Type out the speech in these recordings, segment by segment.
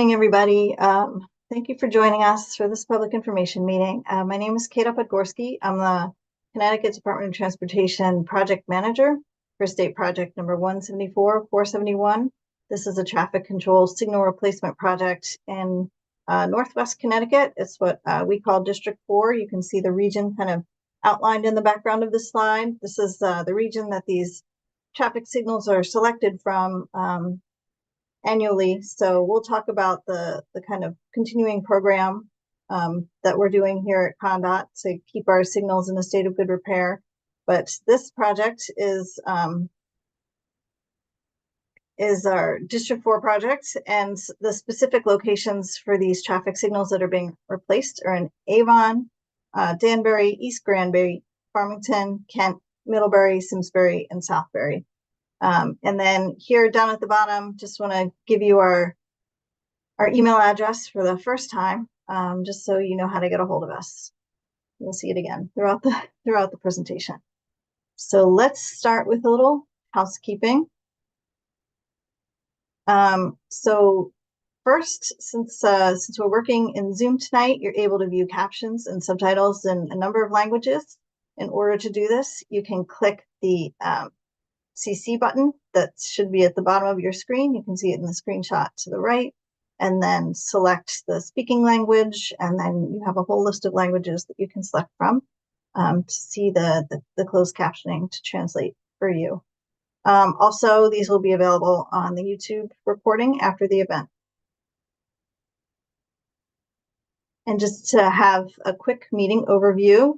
Morning, everybody. Thank you for joining us for this public information meeting. My name is Kate Podgorski. I'm the Connecticut Department of Transportation Project Manager for State Project number 174-471. This is a traffic control signal replacement project in Northwest Connecticut. It's what we call District 4. You can see the region kind of outlined in the background of this slide. This is the region that these traffic signals are selected from annually. So we'll talk about the kind of continuing program that we're doing here at ConnDOT to keep our signals in a state of good repair. But this project is our District 4 project, and the specific locations for these traffic signals that are being replaced are in Avon, Danbury, East Granbury, Farmington, Kent, Middlebury, Simsbury, and Southbury. And then here down at the bottom, just want to give you our email address for the first time, just so you know how to get a hold of us. You'll see it again throughout the presentation. So let's start with a little housekeeping. So first, since we're working in Zoom tonight, you're able to view captions and subtitles in a number of languages. In order to do this, you can click the CC button that should be at the bottom of your screen. You can see it in the screenshot to the right, and then select the speaking language, and then you have a whole list of languages that you can select from to see the closed captioning to translate for you. Also, these will be available on the YouTube recording after the event. And just to have a quick meeting overview,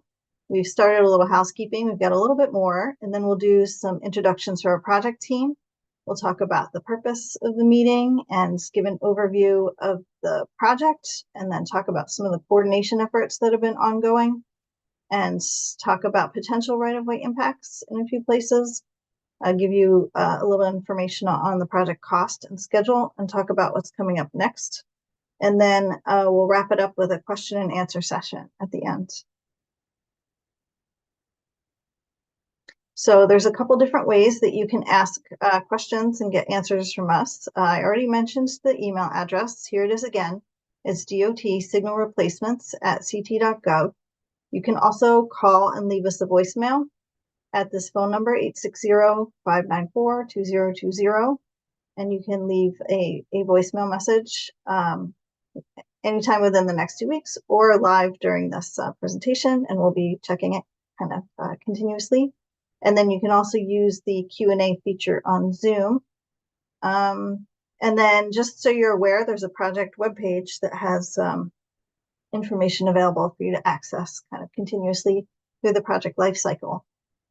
we've started a little housekeeping. We've got a little bit more, and then we'll do some introductions to our project team. We'll talk about the purpose of the meeting and give an overview of the project, and then talk about some of the coordination efforts that have been ongoing, and talk about potential right-of-way impacts in a few places. I'll give you a little information on the project cost and schedule, and talk about what's coming up next. And then we'll wrap it up with a question and answer session at the end. So there's a couple different ways that you can ask questions and get answers from us. I already mentioned the email address. Here it is again. It's dot.signalreplacements@ct.gov. You can also call and leave us a voicemail at this phone number, 860-594-2020. And you can leave a voicemail message anytime within the next 2 weeks or live during this presentation, and we'll be checking it kind of continuously. And then you can also use the Q&A feature on Zoom. And then just so you're aware, there's a project webpage that has information available for you to access kind of continuously through the project lifecycle.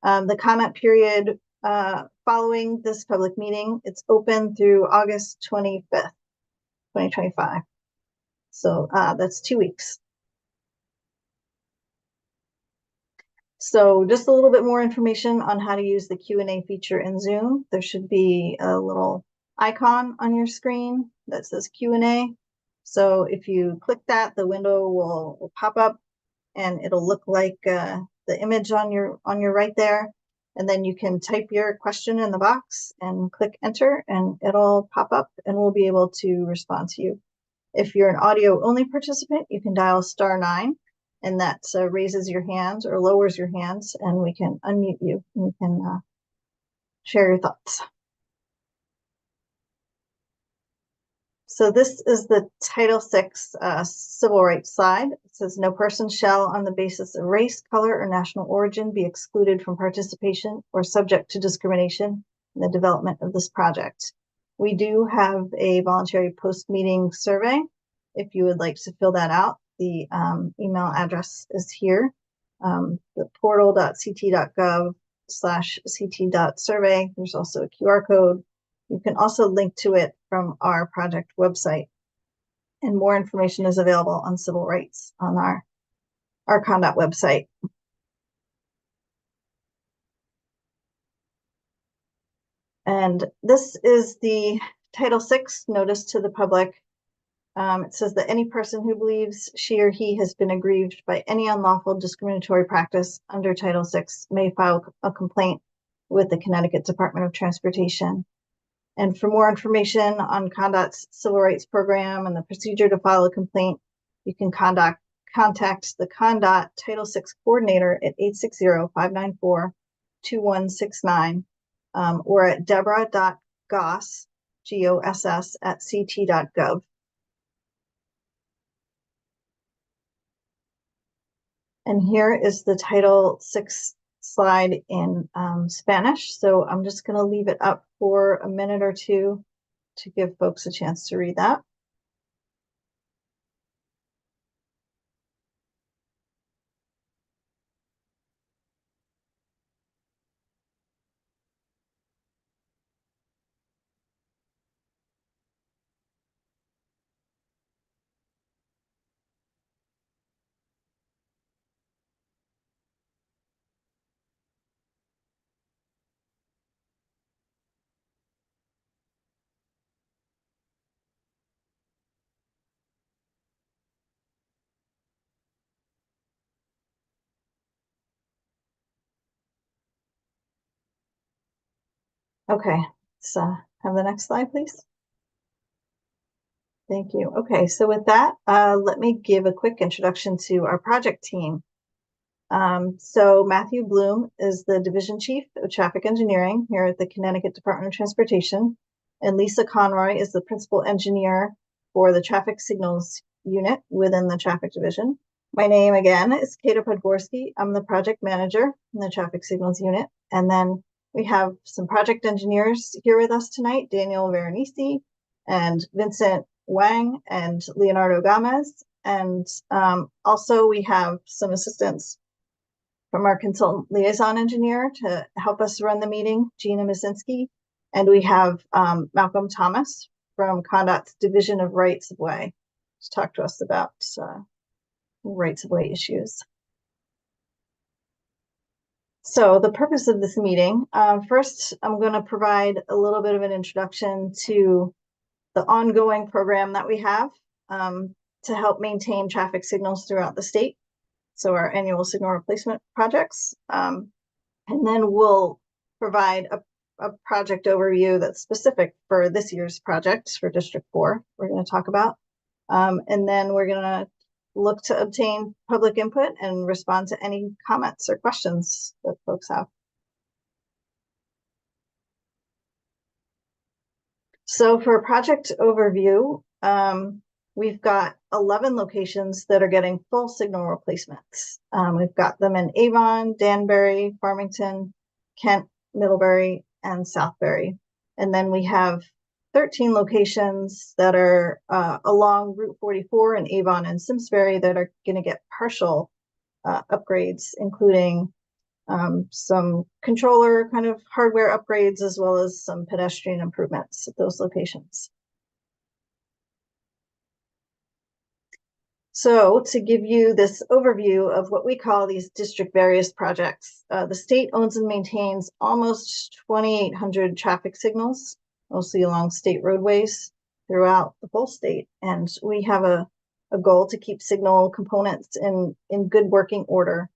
The comment period following this public meeting, it's open through August 25th, 2025. So that's 2 weeks. So just a little bit more information on how to use the Q&A feature in Zoom. There should be a little icon on your screen that says Q&A. So if you click that, the window will pop up, and it'll look like the image on your right there. And then you can type your question in the box and click enter, and it'll pop up, and we'll be able to respond to you. If you're an audio only participant, you can dial *9. And that raises your hands or lowers your hands, and we can unmute you, and you can share your thoughts. So this is the Title VI civil rights slide. It says, no person shall, on the basis of race, color, or national origin, be excluded from participation or subject to discrimination in the development of this project. We do have a voluntary post-meeting survey if you would like to fill that out. The email address is here, the portal.ct.gov/ct.survey. There's also a QR code. You can also link to it from our project website. And more information is available on civil rights on our ConnDOT website. And this is the Title VI notice to the public. It says that any person who believes she or he has been aggrieved by any unlawful discriminatory practice under Title VI may file a complaint with the Connecticut Department of Transportation. And for more information on CONDOT's civil rights program and the procedure to file a complaint, you can contact the CONDOT Title VI coordinator at 860-594-2169 or at deborah.goss, Goss, at ct.gov. And here is the Title VI slide in Spanish. So I'm just going to leave it up for a minute or two to give folks a chance to read that. Okay, so have the next slide, please. Thank you. Okay, so with that, let me give a quick introduction to our project team. So Matthew Bloom is the Division Chief of Traffic Engineering here at the Connecticut Department of Transportation, and Lisa Conroy is the Principal Engineer for the Traffic Signals Unit within the Traffic Division. My name again is Kata Podgorski. I'm the Project Manager in the Traffic Signals Unit, and then we have some project engineers here with us tonight, Daniel Veronese and Vincent Wang and Leonardo Gomez. And also we have some assistants from our consultant liaison engineer to help us run the meeting, Gina Masinski. And we have Malcolm Thomas from CONDOT's Division of Rights of Way to talk to us about rights of way issues. So the purpose of this meeting, first, I'm going to provide a little bit of an introduction to the ongoing program that we have to help maintain traffic signals throughout the state. So our annual signal replacement projects. And then we'll provide a project overview that's specific for this year's project for District 4 we're going to talk about. And then we're going to look to obtain public input and respond to any comments or questions that folks have. So for a project overview, we've got 11 locations that are getting full signal replacements. We've got them in Avon, Danbury, Farmington, Kent, Middlebury, and Southbury. And then we have 13 locations that are along Route 44 in Avon and Simsbury that are going to get partial upgrades, including some controller kind of hardware upgrades, as well as some pedestrian improvements at those locations. So to give you this overview of what we call these district various projects, the state owns and maintains almost 2,800 traffic signals, mostly along state roadways throughout the whole state. And we have a goal to keep signal components in good working order.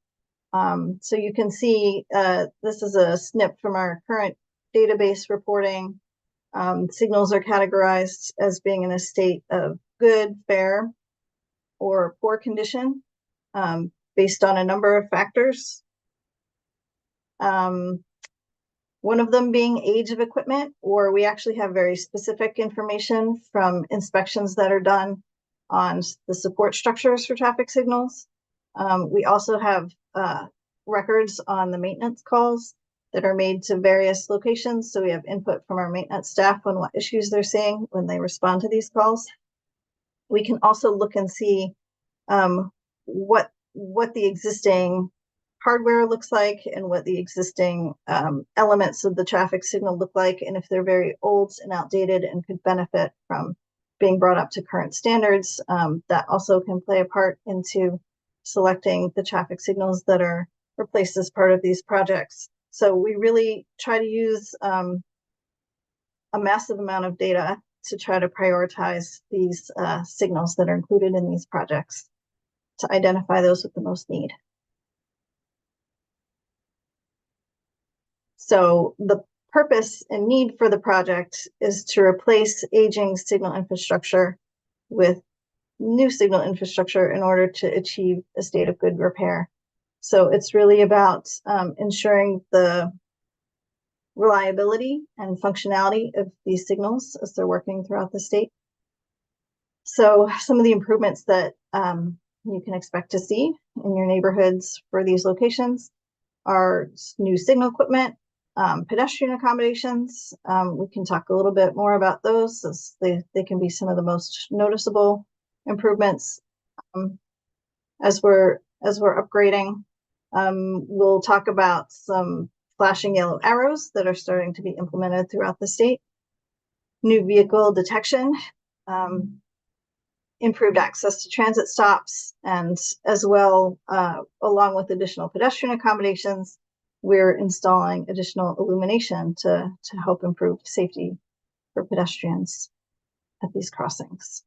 So you can see this is a snip from our current database reporting. Signals are categorized as being in a state of good, fair, or poor condition based on a number of factors. One of them being age of equipment, or we actually have very specific information from inspections that are done on the support structures for traffic signals. We also have records on the maintenance calls that are made to various locations. So we have input from our maintenance staff on what issues they're seeing when they respond to these calls. We can also look and see what the existing hardware looks like and what the existing elements of the traffic signal look like, and if they're very old and outdated and could benefit from being brought up to current standards. That also can play a part into selecting the traffic signals that are replaced as part of these projects. So we really try to use a massive amount of data to try to prioritize these signals that are included in these projects to identify those with the most need. So the purpose and need for the project is to replace aging signal infrastructure with new signal infrastructure in order to achieve a state of good repair. So it's really about ensuring the reliability and functionality of these signals as they're working throughout the state. So some of the improvements that you can expect to see in your neighborhoods for these locations are new signal equipment, pedestrian accommodations. We can talk a little bit more about those, as they can be some of the most noticeable improvements as we're upgrading. We'll talk about some flashing yellow arrows that are starting to be implemented throughout the state, new vehicle detection, improved access to transit stops, and as well, along with additional pedestrian accommodations, we're installing additional illumination to help improve safety for pedestrians at these crossings.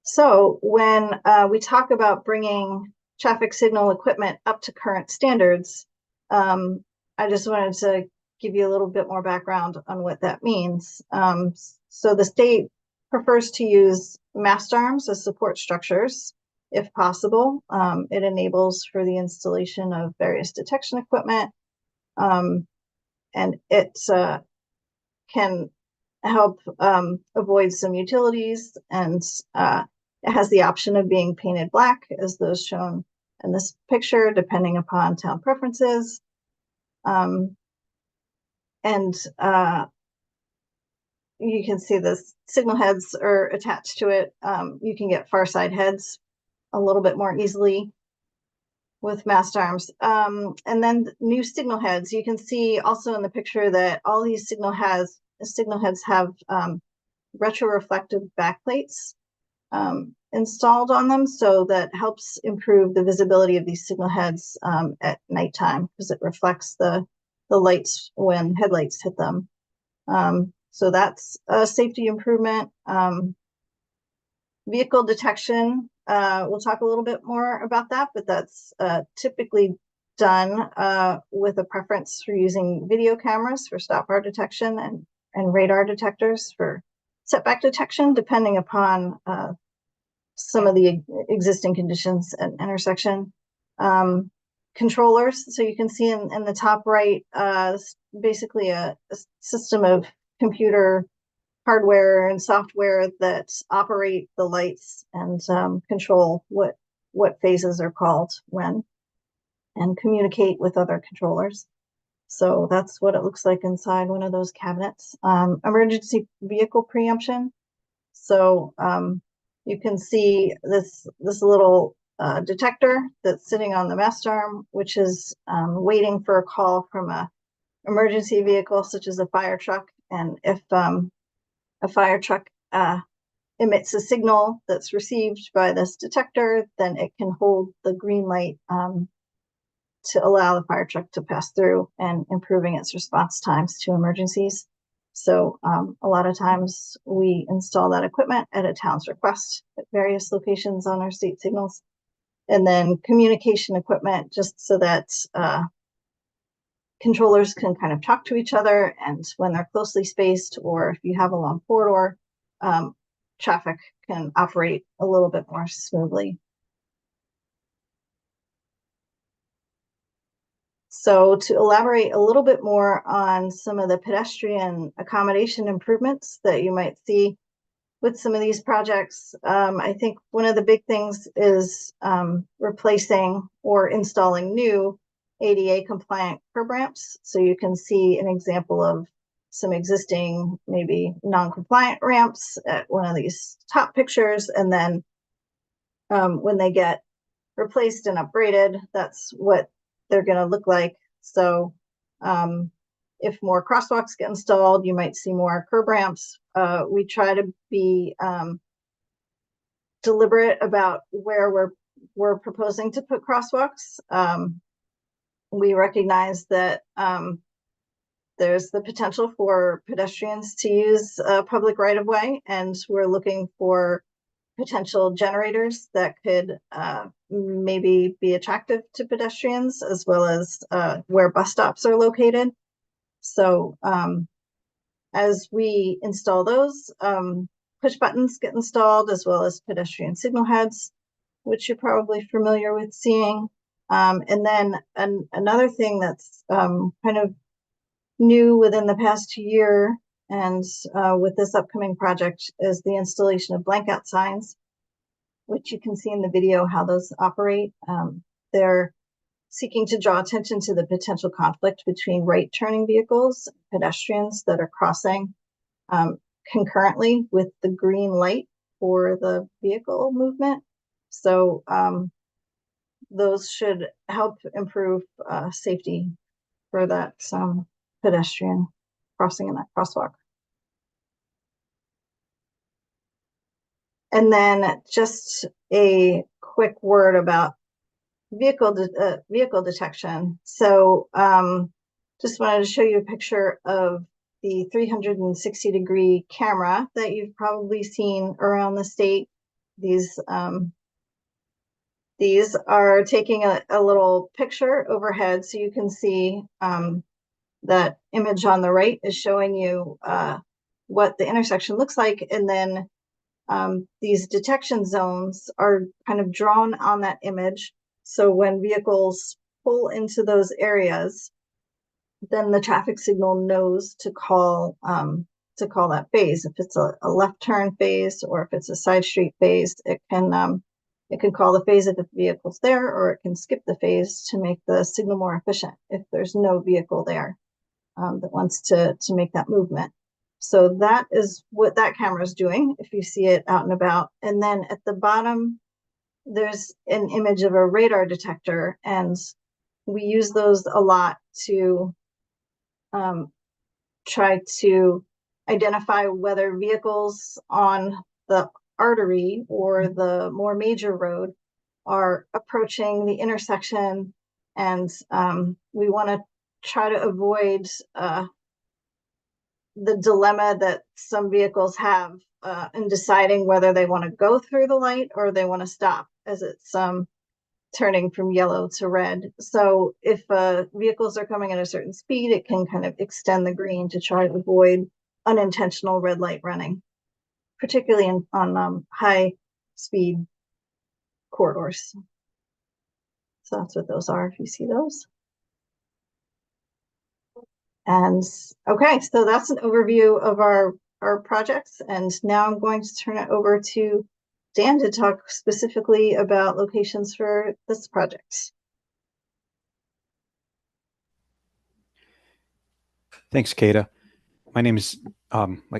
So when we talk about bringing traffic signal equipment up to current standards, I just wanted to give you a little bit more background on what that means. So the state prefers to use mast arms as support structures, if possible. It enables for the installation of various detection equipment, and it can help avoid some utilities, and it has the option of being painted black, as those shown in this picture, depending upon town preferences. You can see the signal heads are attached to it. You can get far side heads a little bit more easily with mast arms. And then new signal heads. You can see also in the picture that all these signal heads have retroreflective backplates installed on them, so that helps improve the visibility of these signal heads at nighttime, because it reflects the lights when headlights hit them. So that's a safety improvement. Vehicle detection, we'll talk a little bit more about that, but that's typically done with a preference for using video cameras for stop bar detection and radar detectors for setback detection, depending upon some of the existing conditions at an intersection. Controllers, so you can see in the top right, basically a system of computer hardware and software that operate the lights and control what phases are called when, and communicate with other controllers. So that's what it looks like inside one of those cabinets. Emergency vehicle preemption. So you can see this little detector that's sitting on the mast arm, which is waiting for a call from a emergency vehicle, such as a fire truck. And if a fire truck emits a signal that's received by this detector, then it can hold the green light to allow the fire truck to pass through, and improving its response times to emergencies. So a lot of times we install that equipment at a town's request at various locations on our state signals. And then communication equipment, just so that controllers can kind of talk to each other, and when they're closely spaced, or if you have a long corridor, traffic can operate a little bit more smoothly. So to elaborate a little bit more on some of the pedestrian accommodation improvements that you might see with some of these projects, I think one of the big things is replacing or installing new ADA compliant curb ramps. So you can see an example of some existing, maybe non-compliant ramps at one of these top pictures. And then when they get replaced and upgraded, that's what they're going to look like. So if more crosswalks get installed, you might see more curb ramps. We try to be deliberate about where we're proposing to put crosswalks. We recognize that there's the potential for pedestrians to use public right-of-way, and we're looking for potential generators that could maybe be attractive to pedestrians, as well as where bus stops are located. So as we install those, push buttons get installed, as well as pedestrian signal heads, which you're probably familiar with seeing. And then another thing that's kind of new within the past year, and with this upcoming project, is the installation of blankout signs, which you can see in the video how those operate. They're seeking to draw attention to the potential conflict between right turning vehicles, pedestrians that are crossing concurrently with the green light for the vehicle movement. So those should help improve safety for that pedestrian crossing in that crosswalk. And then just a quick word about vehicle detection. So just wanted to show you a picture of the 360-degree camera that you've probably seen around the state. These are taking a little picture overhead, so you can see that image on the right is showing you what the intersection looks like, and then these detection zones are kind of drawn on that image. So when vehicles pull into those areas, then the traffic signal knows to call that phase. If it's a left turn phase, or if it's a side street phase, it can call the phase if the vehicle's there, or it can skip the phase to make the signal more efficient if there's no vehicle there that wants to make that movement. So that is what that camera is doing if you see it out and about. And then at the bottom, there's an image of a radar detector, and we use those a lot to try to identify whether vehicles on the artery or the more major road are approaching the intersection, and we want to try to avoid the dilemma that some vehicles have in deciding whether they want to go through the light or they want to stop as it's turning from yellow to red. So if vehicles are coming at a certain speed, it can kind of extend the green to try to avoid unintentional red light running, particularly on high speed corridors. So that's what those are, if you see those. And okay, so that's an overview of our projects. And now I'm going to turn it over to Dan to talk specifically about locations for this project. Thanks, Kata. My name is,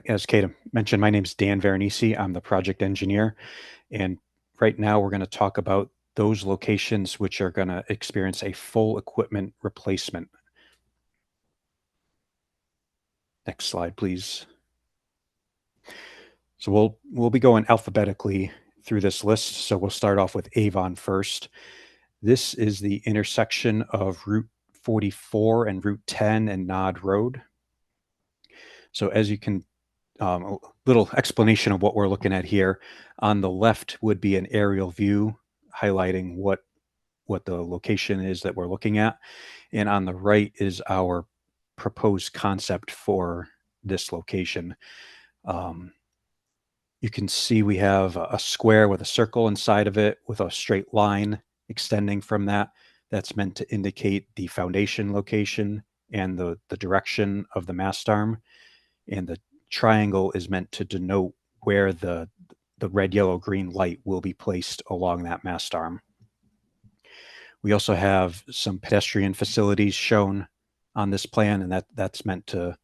as Kata mentioned, my name is Dan Veronese. I'm the project engineer. And right now we're going to talk about those locations which are going to experience a full equipment replacement. Next slide, please. So we'll be going alphabetically through this list. So we'll start off with Avon first. This is the intersection of Route 44 and Route 10 and Nod Road. So as you can, a little explanation of what we're looking at here. On the left would be an aerial view highlighting what the location is that we're looking at. And on the right is our proposed concept for this location. You can see we have a square with a circle inside of it with a straight line extending from that. That's meant to indicate the foundation location and the direction of the mast arm. And the triangle is meant to denote where the red, yellow, green light will be placed along that mast arm. We also have some pedestrian facilities shown on this plan, and that's meant to,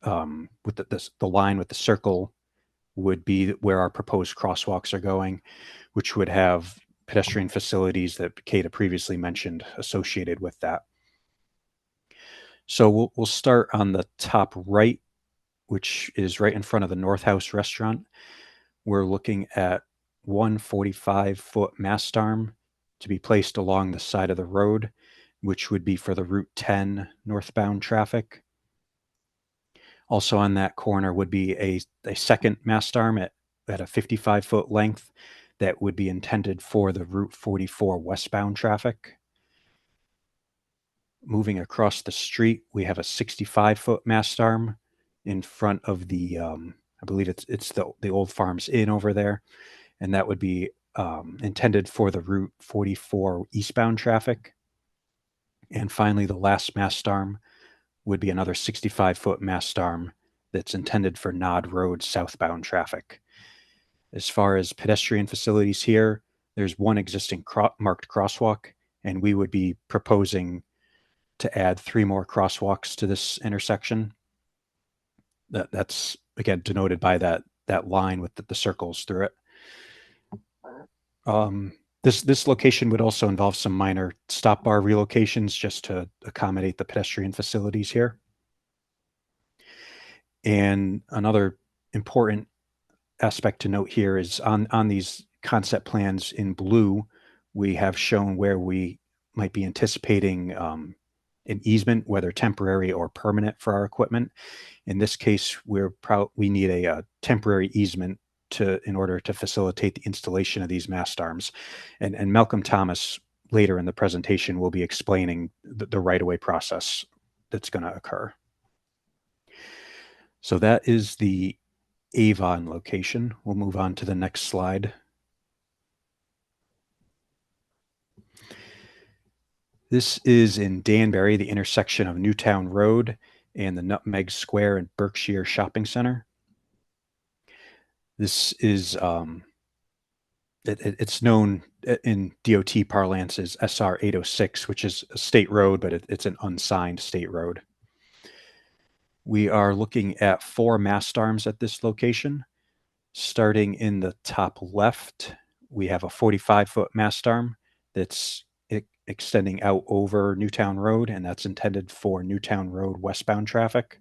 with the line with the circle would be where our proposed crosswalks are going, which would have pedestrian facilities that Kata previously mentioned associated with that. So we'll start on the top right, which is right in front of the North House restaurant. We're looking at one 45-foot mast arm to be placed along the side of the road, which would be for the Route 10 northbound traffic. Also on that corner would be a second mast arm at at a 55-foot length that would be intended for the Route 44 westbound traffic. Moving across the street, we have a 65-foot mast arm in front of the, I believe it's the Old Farms Inn over there, and that would be intended for the Route 44 eastbound traffic. And finally, the last mast arm would be another 65-foot mast arm that's intended for Nod Road southbound traffic. As far as pedestrian facilities here, there's one existing marked crosswalk, and we would be proposing to add 3 more crosswalks to this intersection. That's again denoted by that line with the circles through it. This location would also involve some minor stop bar relocations just to accommodate the pedestrian facilities here. And another important aspect to note here is on these concept plans in blue, we have shown where we might be anticipating an easement, whether temporary or permanent, for our equipment. In this case, we need a temporary easement in order to facilitate the installation of these mast arms. And Malcolm Thomas later in the presentation will be explaining the right-of-way process that's going to occur. So that is the Avon location. We'll move on to the next slide. This is in Danbury, the intersection of Newtown Road and the Nutmeg Square and Berkshire Shopping Center. This is it's known in DOT parlance as SR 806, which is a state road, but it's an unsigned state road. We are looking at 4 mast arms at this location. Starting in the top left, we have a 45-foot mast arm that's extending out over Newtown Road, and that's intended for Newtown Road westbound traffic.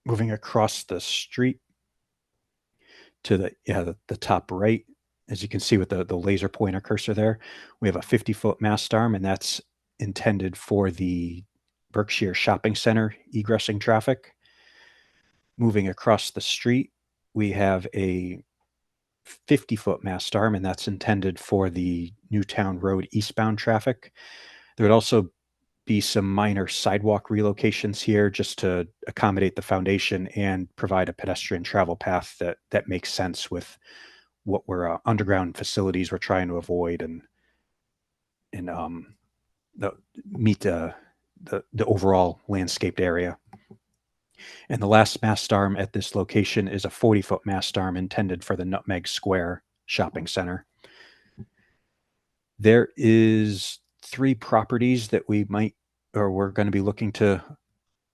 Moving across the street to the top right, as you can see with the laser pointer cursor there, we have a 50-foot mast arm, and that's intended for the Berkshire Shopping Center egressing traffic. Moving across the street, we have a 50-foot mast arm, and that's intended for the Newtown Road eastbound traffic. There would also be some minor sidewalk relocations here just to accommodate the foundation and provide a pedestrian travel path that makes sense with what we're underground facilities we're trying to avoid and meet the overall landscaped area. And the last mast arm at this location is a 40-foot mast arm intended for the Nutmeg Square Shopping Center. There is 3 properties that we're going to be looking to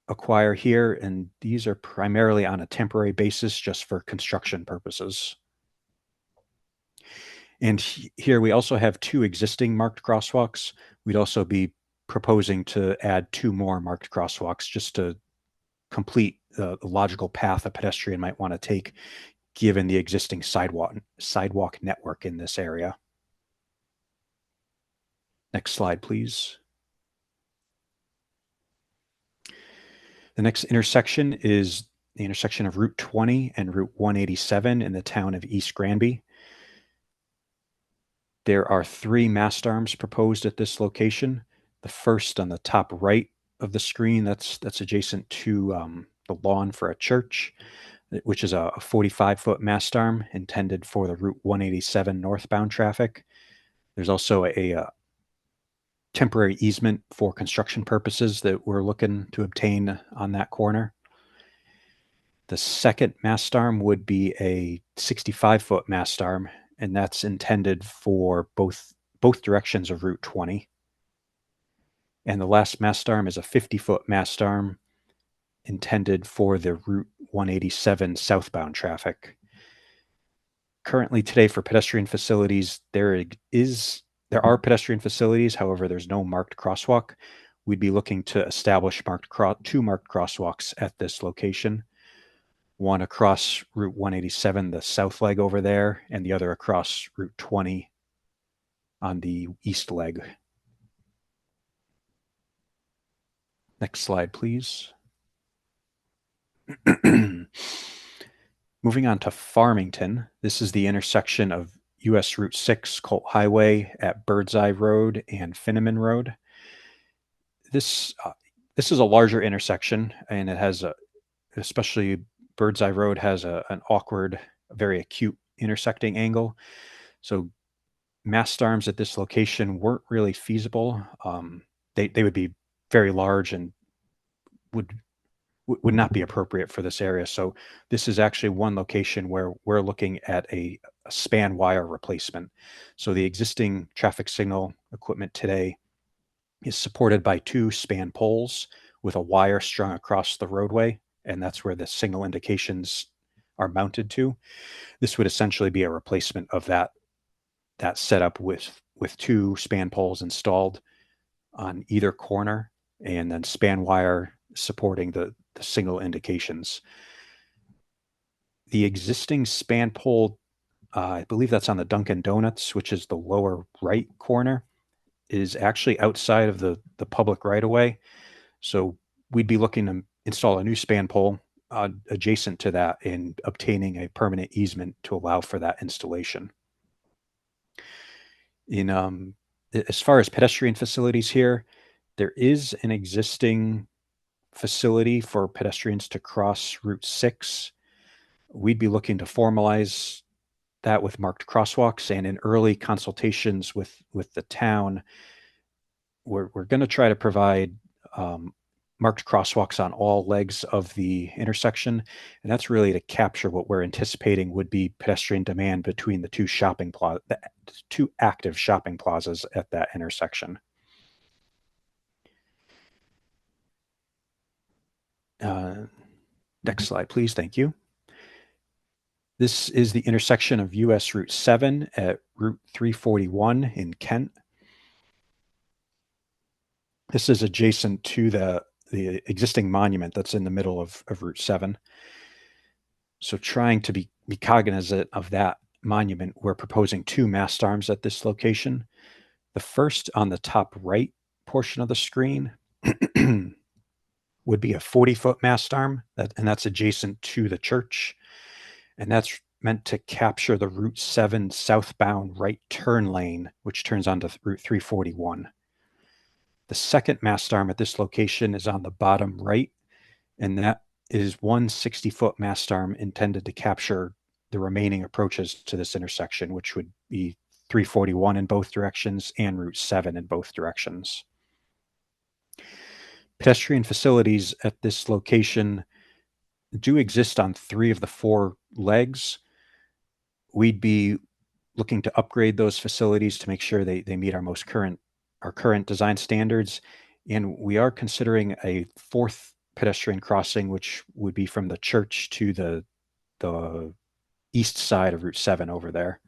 acquire here, and these are primarily on a temporary basis just for construction purposes. And here we also have 2 existing marked crosswalks. We'd also be proposing to add 2 more marked crosswalks just to complete the logical path a pedestrian might want to take given the existing sidewalk network in this area. Next slide, please. The next intersection is the intersection of Route 20 and Route 187 in the town of East Granby. There are 3 mast arms proposed at this location. The first on the top right of the screen, that's adjacent to the lawn for a church, which is a 45-foot mast arm intended for the Route 187 northbound traffic. There's also a temporary easement for construction purposes that we're looking to obtain on that corner. The second mast arm would be a 65-foot mast arm, and that's intended for both directions of Route 20. And the last mast arm is a 50-foot mast arm intended for the Route 187 southbound traffic. Currently today for pedestrian facilities, there are pedestrian facilities, however, there's no marked crosswalk. We'd be looking to establish 2 marked crosswalks at this location. One across Route 187, the south leg over there, and the other across Route 20 on the east leg. Next slide, please. Moving on to Farmington, this is the intersection of US Route 6 Colt Highway at Birdseye Road and Finneman Road. This is a larger intersection, and it has especially Birdseye Road has an awkward, very acute intersecting angle. So mast arms at this location weren't really feasible. They would be very large and would not be appropriate for this area. So this is actually one location where we're looking at a span wire replacement. So the existing traffic signal equipment today is supported by two span poles with a wire strung across the roadway, and that's where the signal indications are mounted to. This would essentially be a replacement of that setup with two span poles installed on either corner, and then span wire supporting the signal indications. The existing span pole, I believe that's on the Dunkin' Donuts, which is the lower right corner, is actually outside of the public right of way. So we'd be looking to install a new span pole adjacent to that and obtaining a permanent easement to allow for that installation. As far as pedestrian facilities here, there is an existing facility for pedestrians to cross Route 6. We'd be looking to formalize that with marked crosswalks, and in early consultations with the town, we're going to try to provide marked crosswalks on all legs of the intersection, and that's really to capture what we're anticipating would be pedestrian demand between the two active shopping plazas at that intersection. Next slide, please. Thank you. This is the intersection of US Route 7 at Route 341 in Kent. This is adjacent to the existing monument that's in the middle of Route 7. So trying to be cognizant of that monument, we're proposing two mast arms at this location. The first on the top right portion of the screen would be a 40-foot mast arm, and that's adjacent to the church. And that's meant to capture the Route 7 southbound right turn lane, which turns onto Route 341. The second mast arm at this location is on the bottom right, and that is one 60-foot mast arm intended to capture the remaining approaches to this intersection, which would be 341 in both directions and Route 7 in both directions. Pedestrian facilities at this location do exist on 3 of the 4 legs. We'd be looking to upgrade those facilities to make sure they meet our current design standards. And we are considering a 4th pedestrian crossing, which would be from the church to the east side of Route 7 over there.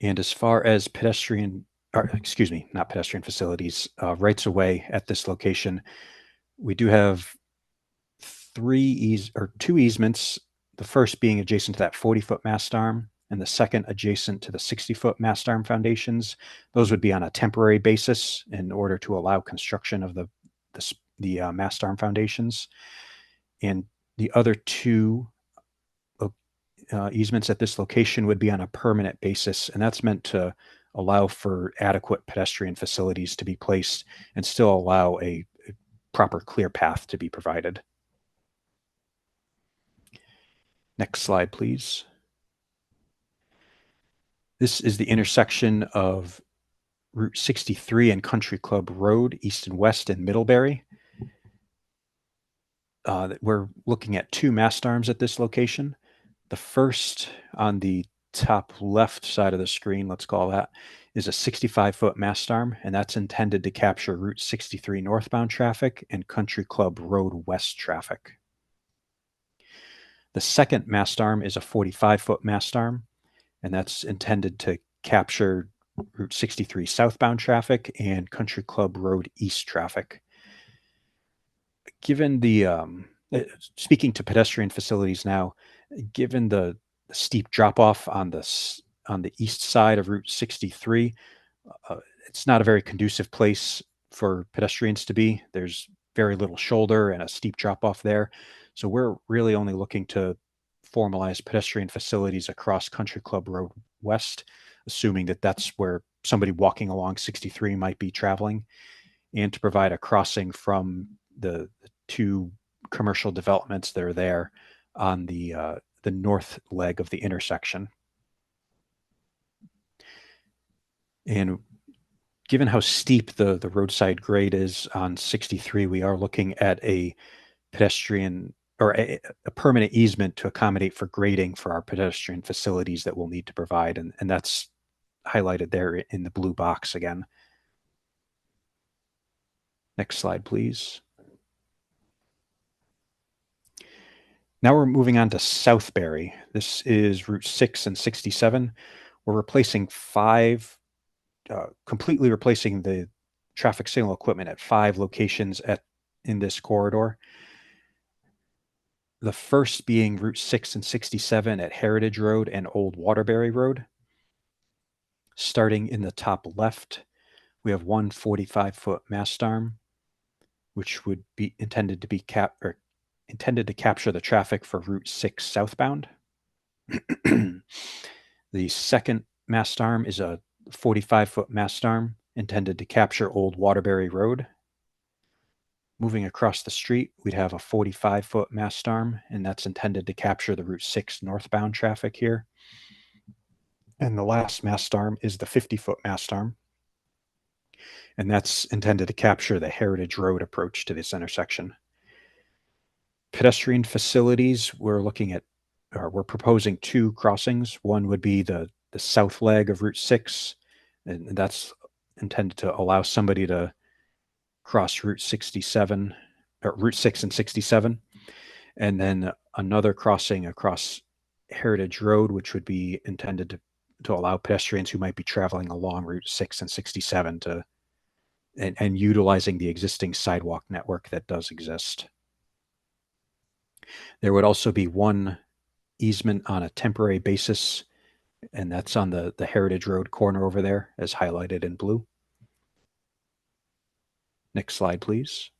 And as far as not pedestrian facilities, rights of way at this location, we do have two easements, the first being adjacent to that 40-foot mast arm, and the second adjacent to the 60-foot mast arm foundations. Those would be on a temporary basis in order to allow construction of the mast arm foundations. And the other two easements at this location would be on a permanent basis, and that's meant to allow for adequate pedestrian facilities to be placed and still allow a proper clear path to be provided. Next slide, please. This is the intersection of Route 63 and Country Club Road, east and west in Middlebury. We're looking at two mast arms at this location. The first on the top left side of the screen, let's call that, is a 65-foot mast arm, and that's intended to capture Route 63 northbound traffic and Country Club Road west traffic. The second mast arm is a 45-foot mast arm, and that's intended to capture Route 63 southbound traffic and Country Club Road east traffic. Given speaking to pedestrian facilities now, given the steep drop-off on the east side of Route 63, it's not a very conducive place for pedestrians to be. There's very little shoulder and a steep drop-off there. So we're really only looking to formalize pedestrian facilities across Country Club Road West, assuming that that's where somebody walking along 63 might be traveling, and to provide a crossing from the two commercial developments that are there on the north leg of the intersection. And given how steep the roadside grade is on 63, we are looking at a pedestrian or a permanent easement to accommodate for grading for our pedestrian facilities that we'll need to provide. And that's highlighted there in the blue box again. Next slide, please. Now we're moving on to Southbury. This is Route 6 and 67. We're replacing completely replacing the traffic signal equipment at 5 locations in this corridor. The first being Route 6 and 67 at Heritage Road and Old Waterbury Road. Starting in the top left, we have one 45-foot mast arm, which would be intended to capture the traffic for Route 6 southbound. The second mast arm is a 45-foot mast arm intended to capture Old Waterbury Road. Moving across the street, we'd have a 45-foot mast arm, and that's intended to capture the Route 6 northbound traffic here. And the last mast arm is the 50-foot mast arm, and that's intended to capture the Heritage Road approach to this intersection. Pedestrian facilities, we're proposing 2 crossings. One would be the south leg of Route 6, and that's intended to allow somebody to cross Route 67 or Route 6 and 67, and then another crossing across Heritage Road, which would be intended to allow pedestrians who might be traveling along Route 6 and 67 and utilizing the existing sidewalk network that does exist. There would also be one easement on a temporary basis, and that's on the Heritage Road corner over there, as highlighted in blue. Next slide, please.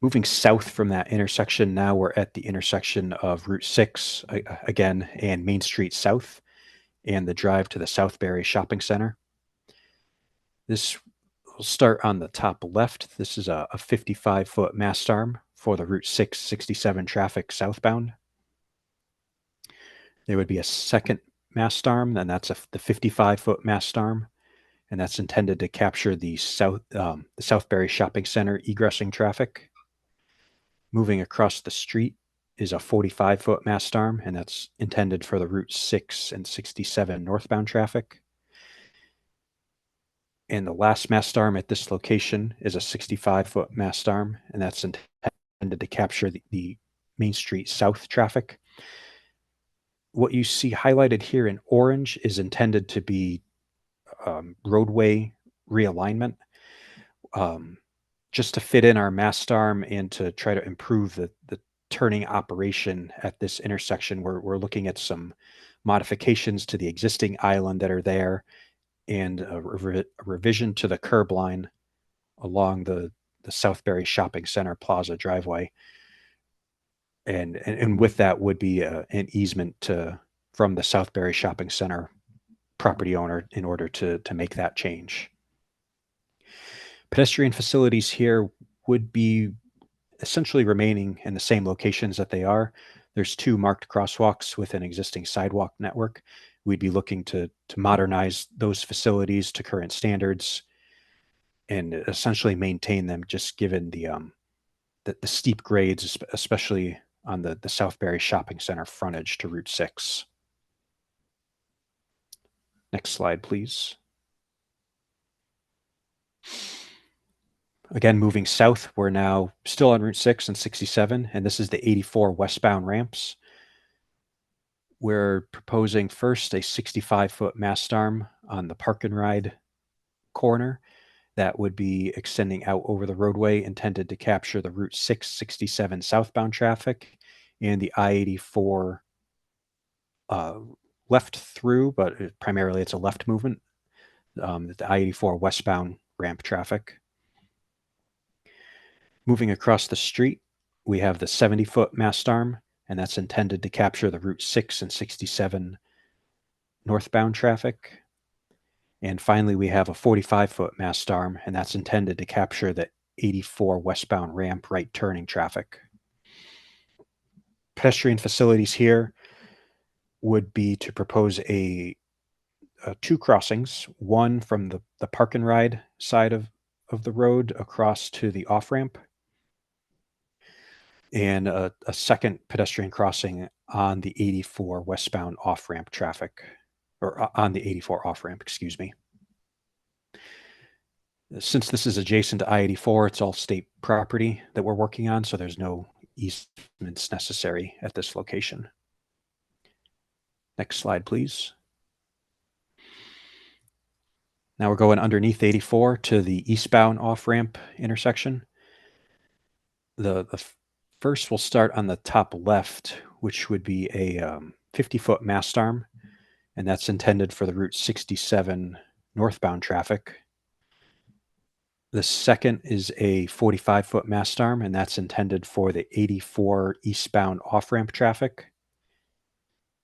Moving south from that intersection, now we're at the intersection of Route 6 again and Main Street South and the drive to the Southbury Shopping Center. This will start on the top left. This is a 55-foot mast arm for the Route 667 traffic southbound. There would be a second mast arm, and that's the 55-foot mast arm, and that's intended to capture the Southbury Shopping Center egressing traffic. Moving across the street is a 45-foot mast arm, and that's intended for the Route 6 and 67 northbound traffic. And the last mast arm at this location is a 65-foot mast arm, and that's intended to capture the Main Street South traffic. What you see highlighted here in orange is intended to be roadway realignment, just to fit in our mast arm and to try to improve the turning operation at this intersection. We're looking at some modifications to the existing island that are there, and a revision to the curb line along the Southbury Shopping Center Plaza driveway. And with that would be an easement from the Southbury Shopping Center property owner in order to make that change. Pedestrian facilities here would be essentially remaining in the same locations that they are. There's 2 marked crosswalks with an existing sidewalk network. We'd be looking to modernize those facilities to current standards and essentially maintain them, just given the steep grades, especially on the Southbury Shopping Center frontage to Route 6. Next slide, please. Again, moving south, we're now still on Route 6 and 67, and this is the 84 westbound ramps. We're proposing first a 65-foot mast arm on the Park and Ride corner that would be extending out over the roadway, intended to capture the Route 667 southbound traffic and the I-84 left through, but primarily it's a left movement, the I-84 westbound ramp traffic. Moving across the street, we have the 70-foot mast arm, and that's intended to capture the Route 6 and 67 northbound traffic. And finally, we have a 45-foot mast arm, and that's intended to capture the 84 westbound ramp right turning traffic. Pedestrian facilities here would be to propose two crossings, one from the park and ride side of the road across to the off-ramp, and a second pedestrian crossing on the 84 westbound off-ramp traffic, or on the 84 off-ramp, excuse me. Since this is adjacent to I-84, it's all state property that we're working on, so there's no easements necessary at this location. Next slide, please. Now we're going underneath 84 to the eastbound off-ramp intersection. The first will start on the top left, which would be a 50-foot mast arm, and that's intended for the Route 67 northbound traffic. The second is a 45-foot mast arm, and that's intended for the 84 eastbound off-ramp traffic.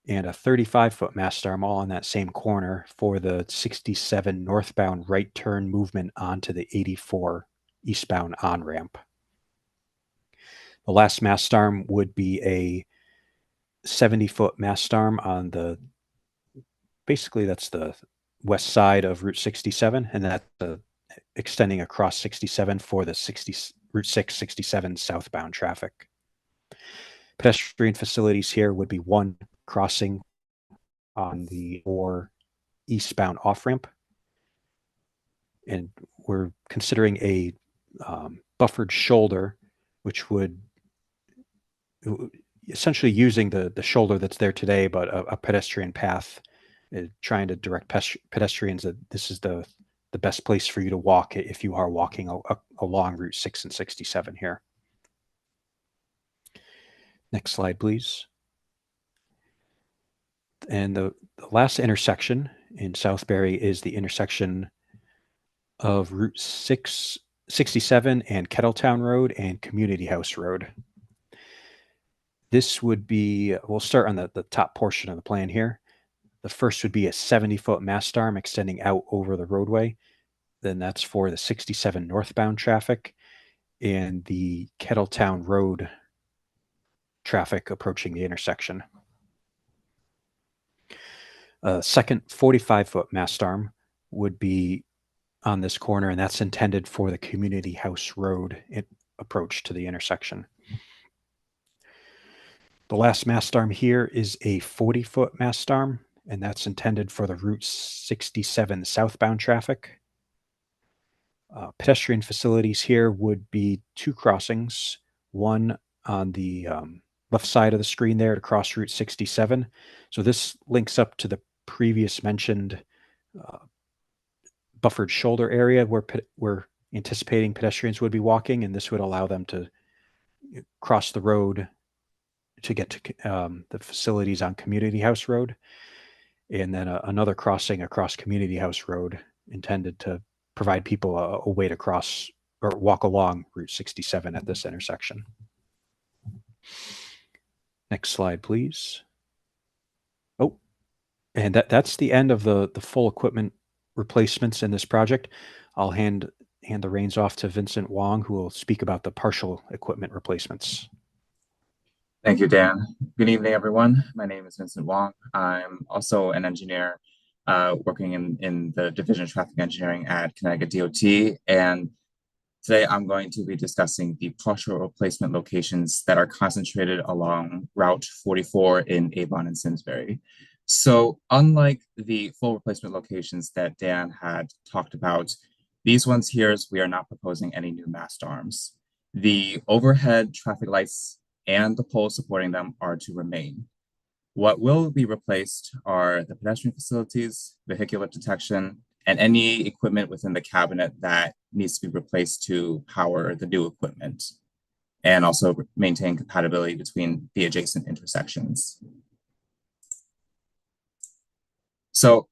And a 35-foot mast arm all on that same corner for the 67 northbound right turn movement onto the 84 eastbound on-ramp. The last mast arm would be a 70-foot mast arm on basically that's the west side of Route 67, and that's extending across 67 for the Route 667 southbound traffic. Pedestrian facilities here would be one crossing on the eastbound off-ramp, and we're considering a buffered shoulder, which would essentially using the shoulder that's there today, but a pedestrian path, trying to direct pedestrians that this is the best place for you to walk if you are walking along Route 6 and 67 here. Next slide, please. And the last intersection in Southbury is the intersection of Route 667 and Kettletown Road and Community House Road. This would be, we'll start on the top portion of the plan here. The first would be a 70-foot mast arm extending out over the roadway. Then that's for the 67 northbound traffic and the Kettletown Road traffic approaching the intersection. A second 45-foot mast arm would be on this corner, and that's intended for the Community House Road approach to the intersection. The last mast arm here is a 40-foot mast arm, and that's intended for the Route 67 southbound traffic. Pedestrian facilities here would be two crossings, one on the left side of the screen there to cross Route 67. So this links up to the previous mentioned buffered shoulder area where we're anticipating pedestrians would be walking, and this would allow them to cross the road to get to the facilities on Community House Road, and then another crossing across Community House Road intended to provide people a way to cross or walk along Route 67 at this intersection. Next slide, please. Oh, and that's the end of the full equipment replacements in this project. I'll hand the reins off to Vincent Wong, who will speak about the partial equipment replacements. Thank you, Dan. Good evening, everyone. My name is Vincent Wong. I'm also an engineer working in the Division of Traffic Engineering at Connecticut DOT. And today I'm going to be discussing the partial replacement locations that are concentrated along Route 44 in Avon and Simsbury. So unlike the full replacement locations that Dan had talked about, these ones here, we are not proposing any new mast arms. The overhead traffic lights and the poles supporting them are to remain. What will be replaced are the pedestrian facilities, vehicular detection, and any equipment within the cabinet that needs to be replaced to power the new equipment, and also maintain compatibility between the adjacent intersections. So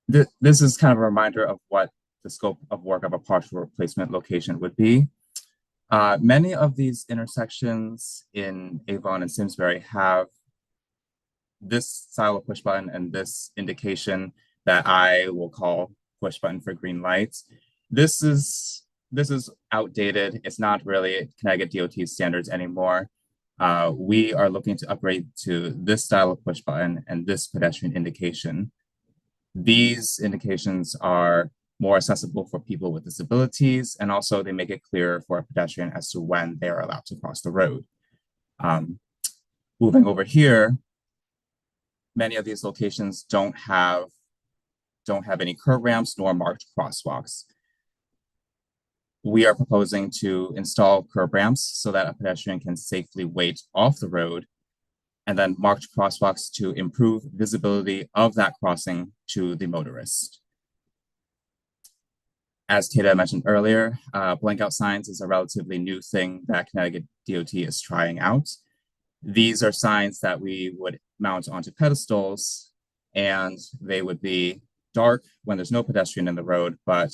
this is kind of a reminder of what the scope of work of a partial replacement location would be. Many of these intersections in Avon and Simsbury have this style of push button and this indication that I will call push button for green lights. This is outdated. It's not really Connecticut DOT standards anymore. We are looking to upgrade to this style of push button and this pedestrian indication. These indications are more accessible for people with disabilities, and also they make it clearer for a pedestrian as to when they are allowed to cross the road. Moving over here, many of these locations don't have any curb ramps nor marked crosswalks. We are proposing to install curb ramps so that a pedestrian can safely wait off the road, and then marked crosswalks to improve visibility of that crossing to the motorist. As Kata mentioned earlier, blank out signs is a relatively new thing that Connecticut DOT is trying out. These are signs that we would mount onto pedestals, and they would be dark when there's no pedestrian in the road, but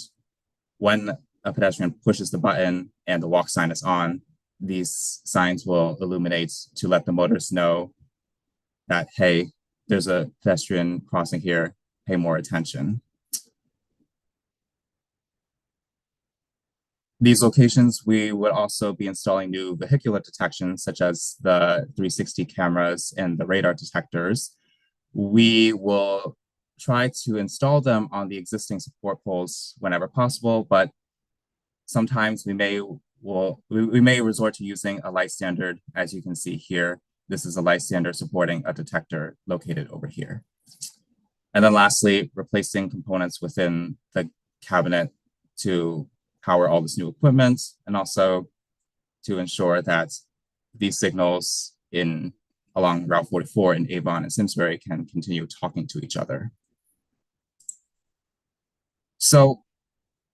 when a pedestrian pushes the button and the walk sign is on, these signs will illuminate to let the motorist know that, hey, there's a pedestrian crossing here, pay more attention. These locations, we would also be installing new vehicular detection, such as the 360 cameras and the radar detectors. We will try to install them on the existing support poles whenever possible, but sometimes we may resort to using a light standard. As you can see here, this is a light standard supporting a detector located over here. And then lastly, replacing components within the cabinet to power all this new equipment, and also to ensure that these signals along Route 44 in Avon and Simsbury can continue talking to each other. So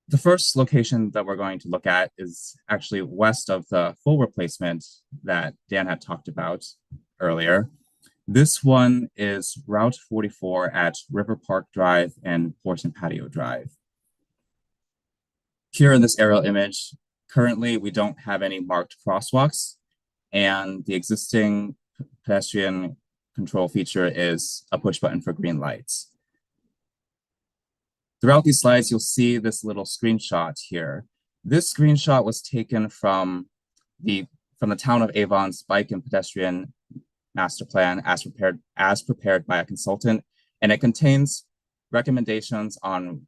the first location that we're going to look at is actually west of the full replacement that Dan had talked about earlier. This one is Route 44 at River Park Drive and Porch and Patio Drive. Here in this aerial image, currently we don't have any marked crosswalks, and the existing pedestrian control feature is a push button for green lights. Throughout these slides, you'll see this little screenshot here. This screenshot was taken from the town of Avon's bike and pedestrian master plan as prepared by a consultant, and it contains recommendations on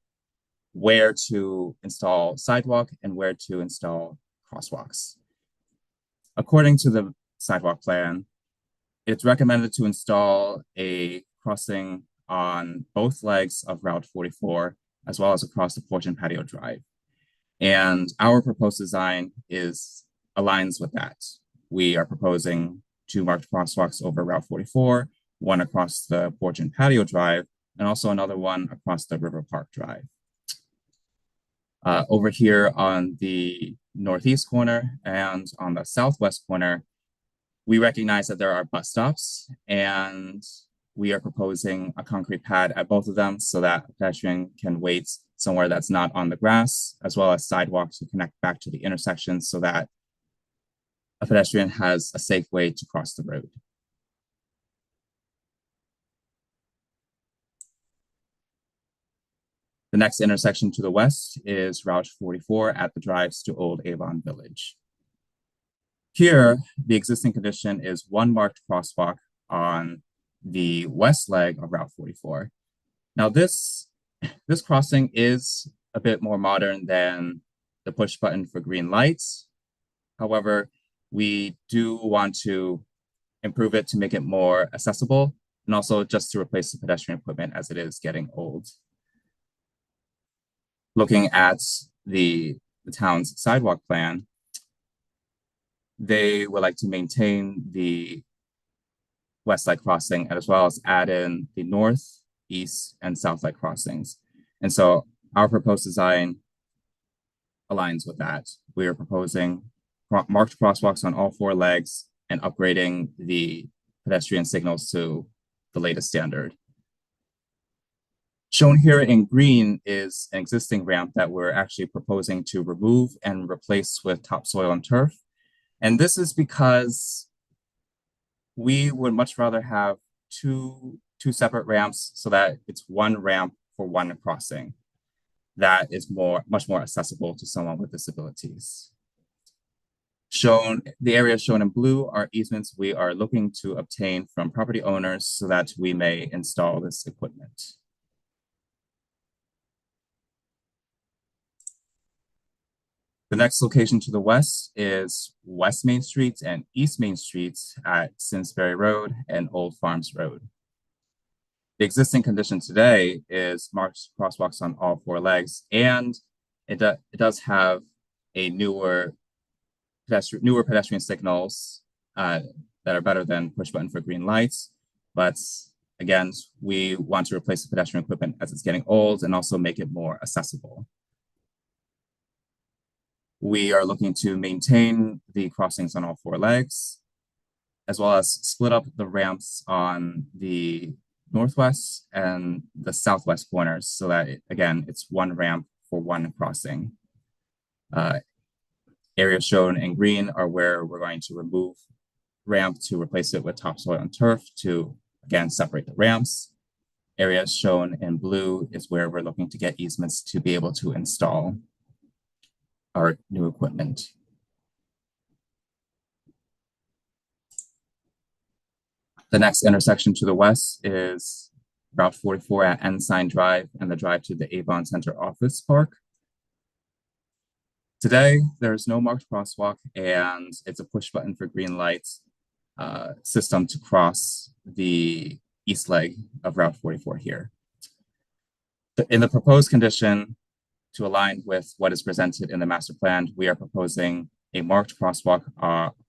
where to install sidewalk and where to install crosswalks. According to the sidewalk plan, it's recommended to install a crossing on both legs of Route 44, as well as across the Porch and Patio Drive. And our proposed design aligns with that. We are proposing 2 marked crosswalks over Route 44, one across the Porch and Patio Drive, and also another one across the River Park Drive. Over here on the northeast corner and on the southwest corner, we recognize that there are bus stops, and we are proposing a concrete pad at both of them so that a pedestrian can wait somewhere that's not on the grass, as well as sidewalks to connect back to the intersection so that a pedestrian has a safe way to cross the road. The next intersection to the west is Route 44 at the drives to Old Avon Village. Here, the existing condition is 1 marked crosswalk on the west leg of Route 44. Now this crossing is a bit more modern than the push button for green lights. However, we do want to improve it to make it more accessible, and also just to replace the pedestrian equipment as it is getting old. Looking at the town's sidewalk plan, they would like to maintain the west side crossing as well as add in the north, east, and south side crossings. And so our proposed design aligns with that. We are proposing marked crosswalks on all 4 legs and upgrading the pedestrian signals to the latest standard. Shown here in green is an existing ramp that we're actually proposing to remove and replace with topsoil and turf. And this is because we would much rather have two separate ramps so that it's one ramp for one crossing that is much more accessible to someone with disabilities. The areas shown in blue are easements we are looking to obtain from property owners so that we may install this equipment. The next location to the west is West Main Street and East Main Street at Simsbury Road and Old Farms Road. The existing condition today is marked crosswalks on all four legs, and it does have a newer pedestrian signals that are better than push button for green lights. But again, we want to replace the pedestrian equipment as it's getting old and also make it more accessible. We are looking to maintain the crossings on all four legs, as well as split up the ramps on the northwest and the southwest corners so that, again, it's one ramp for one crossing. Areas shown in green are where we're going to remove ramp to replace it with topsoil and turf to, again, separate the ramps. Areas shown in blue is where we're looking to get easements to be able to install our new equipment. The next intersection to the west is Route 44 at Ensign Drive and the drive to the Avon Center Office Park. Today, there's no marked crosswalk and it's a push button for green lights system to cross the east leg of Route 44 here. In the proposed condition, to align with what is presented in the master plan, we are proposing a marked crosswalk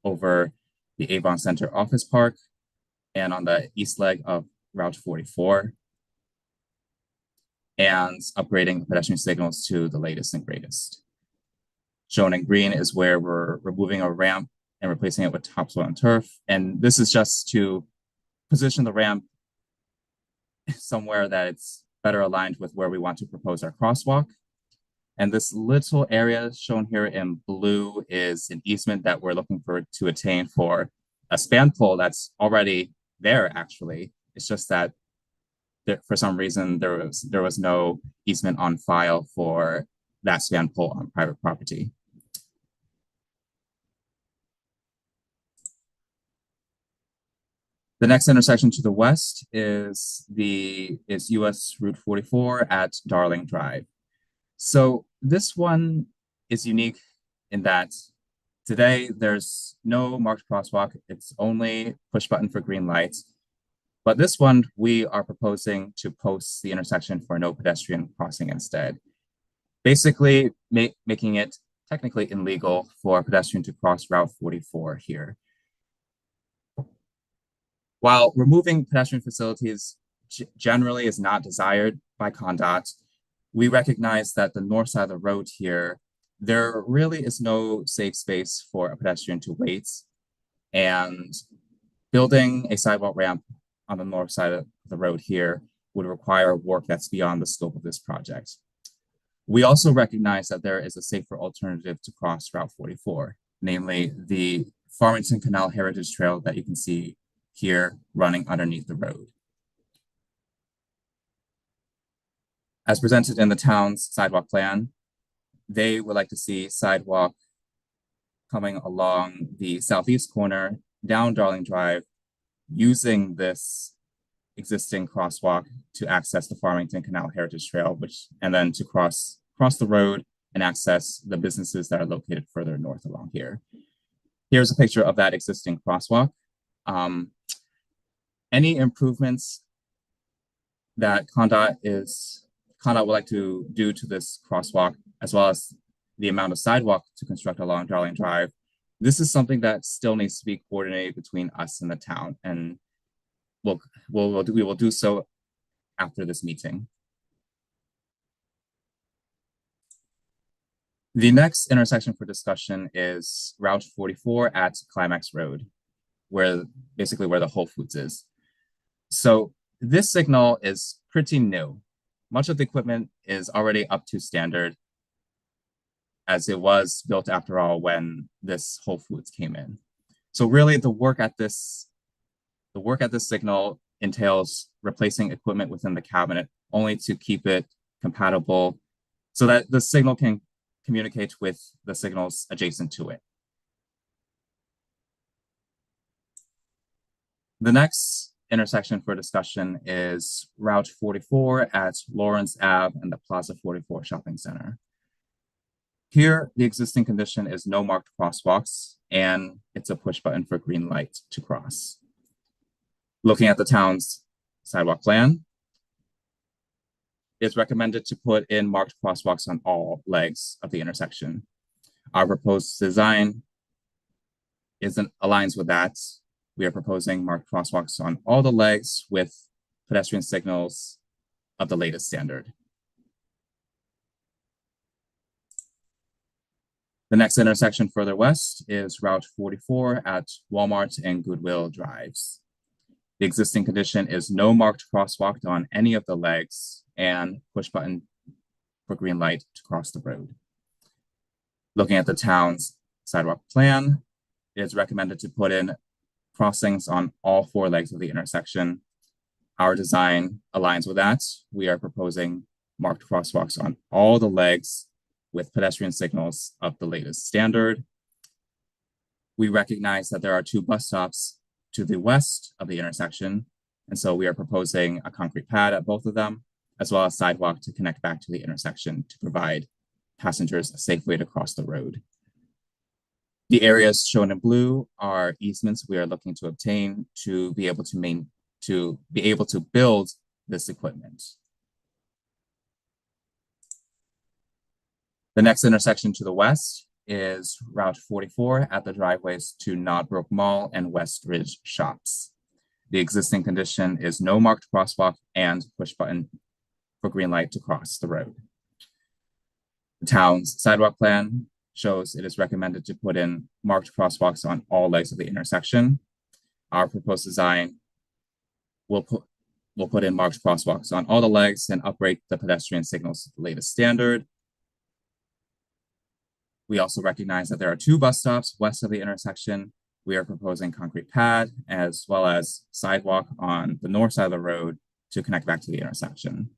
over the Avon Center Office Park and on the east leg of Route 44, and upgrading the pedestrian signals to the latest and greatest. Shown in green is where we're removing a ramp and replacing it with topsoil and turf. And this is just to position the ramp somewhere that it's better aligned with where we want to propose our crosswalk. And this little area shown here in blue is an easement that we're looking to attain for a span pole that's already there, actually. It's just that for some reason there was no easement on file for that span pole on private property. The next intersection to the west is US Route 44 at Darling Drive. So this one is unique in that today there's no marked crosswalk. It's only push button for green lights. But this one, we are proposing to post the intersection for no pedestrian crossing instead. Basically making it technically illegal for a pedestrian to cross Route 44 here. While removing pedestrian facilities generally is not desired by ConnDOT, we recognize that the north side of the road here, there really is no safe space for a pedestrian to wait, and building a sidewalk ramp on the north side of the road here would require work that's beyond the scope of this project. We also recognize that there is a safer alternative to cross Route 44, namely the Farmington Canal Heritage Trail that you can see here running underneath the road. As presented in the town's sidewalk plan, they would like to see sidewalk coming along the southeast corner down Darling Drive, using this existing crosswalk to access the Farmington Canal Heritage Trail, and then to cross the road and access the businesses that are located further north along here. Here's a picture of that existing crosswalk. Any improvements that ConnDOT would like to do to this crosswalk, as well as the amount of sidewalk to construct along Darling Drive, this is something that still needs to be coordinated between us and the town, and we will do so after this meeting. The next intersection for discussion is Route 44 at Climax Road, basically where the Whole Foods is. So this signal is pretty new. much of the equipment is already up to standard, as it was built after all when this Whole Foods came in. So really the work at this signal entails replacing equipment within the cabinet only to keep it compatible so that the signal can communicate with the signals adjacent to it. The next intersection for discussion is Route 44 at Lawrence Ave and the Plaza 44 Shopping Center. Here, the existing condition is no marked crosswalks, and it's a push button for green light to cross. Looking at the town's sidewalk plan, it's recommended to put in marked crosswalks on all legs of the intersection. Our proposed design aligns with that. We are proposing marked crosswalks on all the legs with pedestrian signals of the latest standard. The next intersection further west is Route 44 at Walmart and Goodwill Drives. The existing condition is no marked crosswalk on any of the legs and push button for green light to cross the road. Looking at the town's sidewalk plan, it is recommended to put in crossings on all 4 legs of the intersection. Our design aligns with that. We are proposing marked crosswalks on all the legs with pedestrian signals of the latest standard. We recognize that there are 2 bus stops to the west of the intersection, and so we are proposing a concrete pad at both of them, as well as sidewalk to connect back to the intersection to provide passengers a safe way to cross the road. The areas shown in blue are easements we are looking to obtain to be able to build this equipment. The next intersection to the west is Route 44 at the driveways to Nodbrook Mall and West Ridge Shops. The existing condition is no marked crosswalk and push button for green light to cross the road. The town's sidewalk plan shows it is recommended to put in marked crosswalks on all legs of the intersection. Our proposed design will put in marked crosswalks on all the legs and upgrade the pedestrian signals to the latest standard. We also recognize that there are 2 bus stops west of the intersection. We are proposing concrete pad as well as sidewalk on the north side of the road to connect back to the intersection.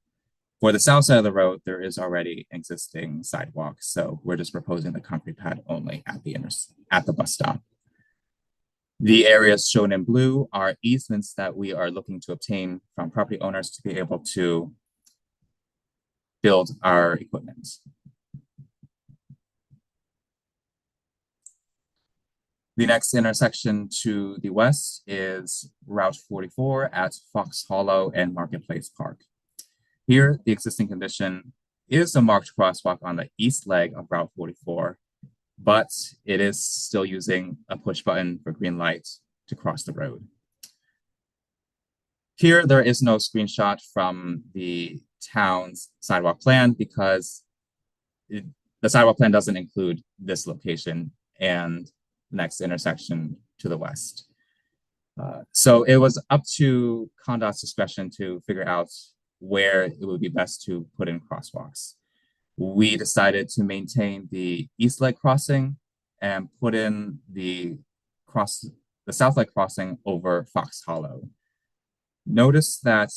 For the south side of the road, there is already existing sidewalk, so we're just proposing the concrete pad only at the bus stop. The areas shown in blue are easements that we are looking to obtain from property owners to be able to build our equipment. The next intersection to the west is Route 44 at Fox Hollow and Marketplace Park. Here, the existing condition is a marked crosswalk on the east leg of Route 44, but it is still using a push button for green light to cross the road. Here, there is no screenshot from the town's sidewalk plan because the sidewalk plan doesn't include this location and the next intersection to the west. So it was up to ConnDOT's discretion to figure out where it would be best to put in crosswalks. We decided to maintain the east leg crossing and put in the south leg crossing over Fox Hollow. Notice that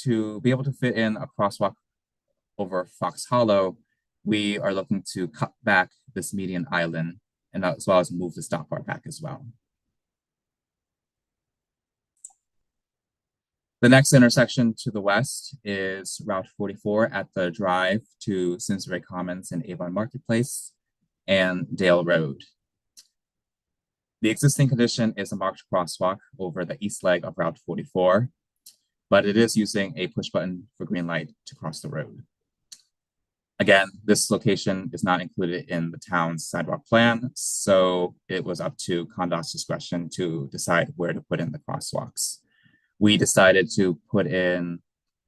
to be able to fit in a crosswalk over Fox Hollow, we are looking to cut back this median island and as well as move the stop bar back as well. The next intersection to the west is Route 44 at the drive to Simsbury Commons and Avon Marketplace and Dale Road. The existing condition is a marked crosswalk over the east leg of Route 44, but it is using a push button for green light to cross the road. Again, this location is not included in the town's sidewalk plan, so it was up to ConnDOT's discretion to decide where to put in the crosswalks. We decided to put in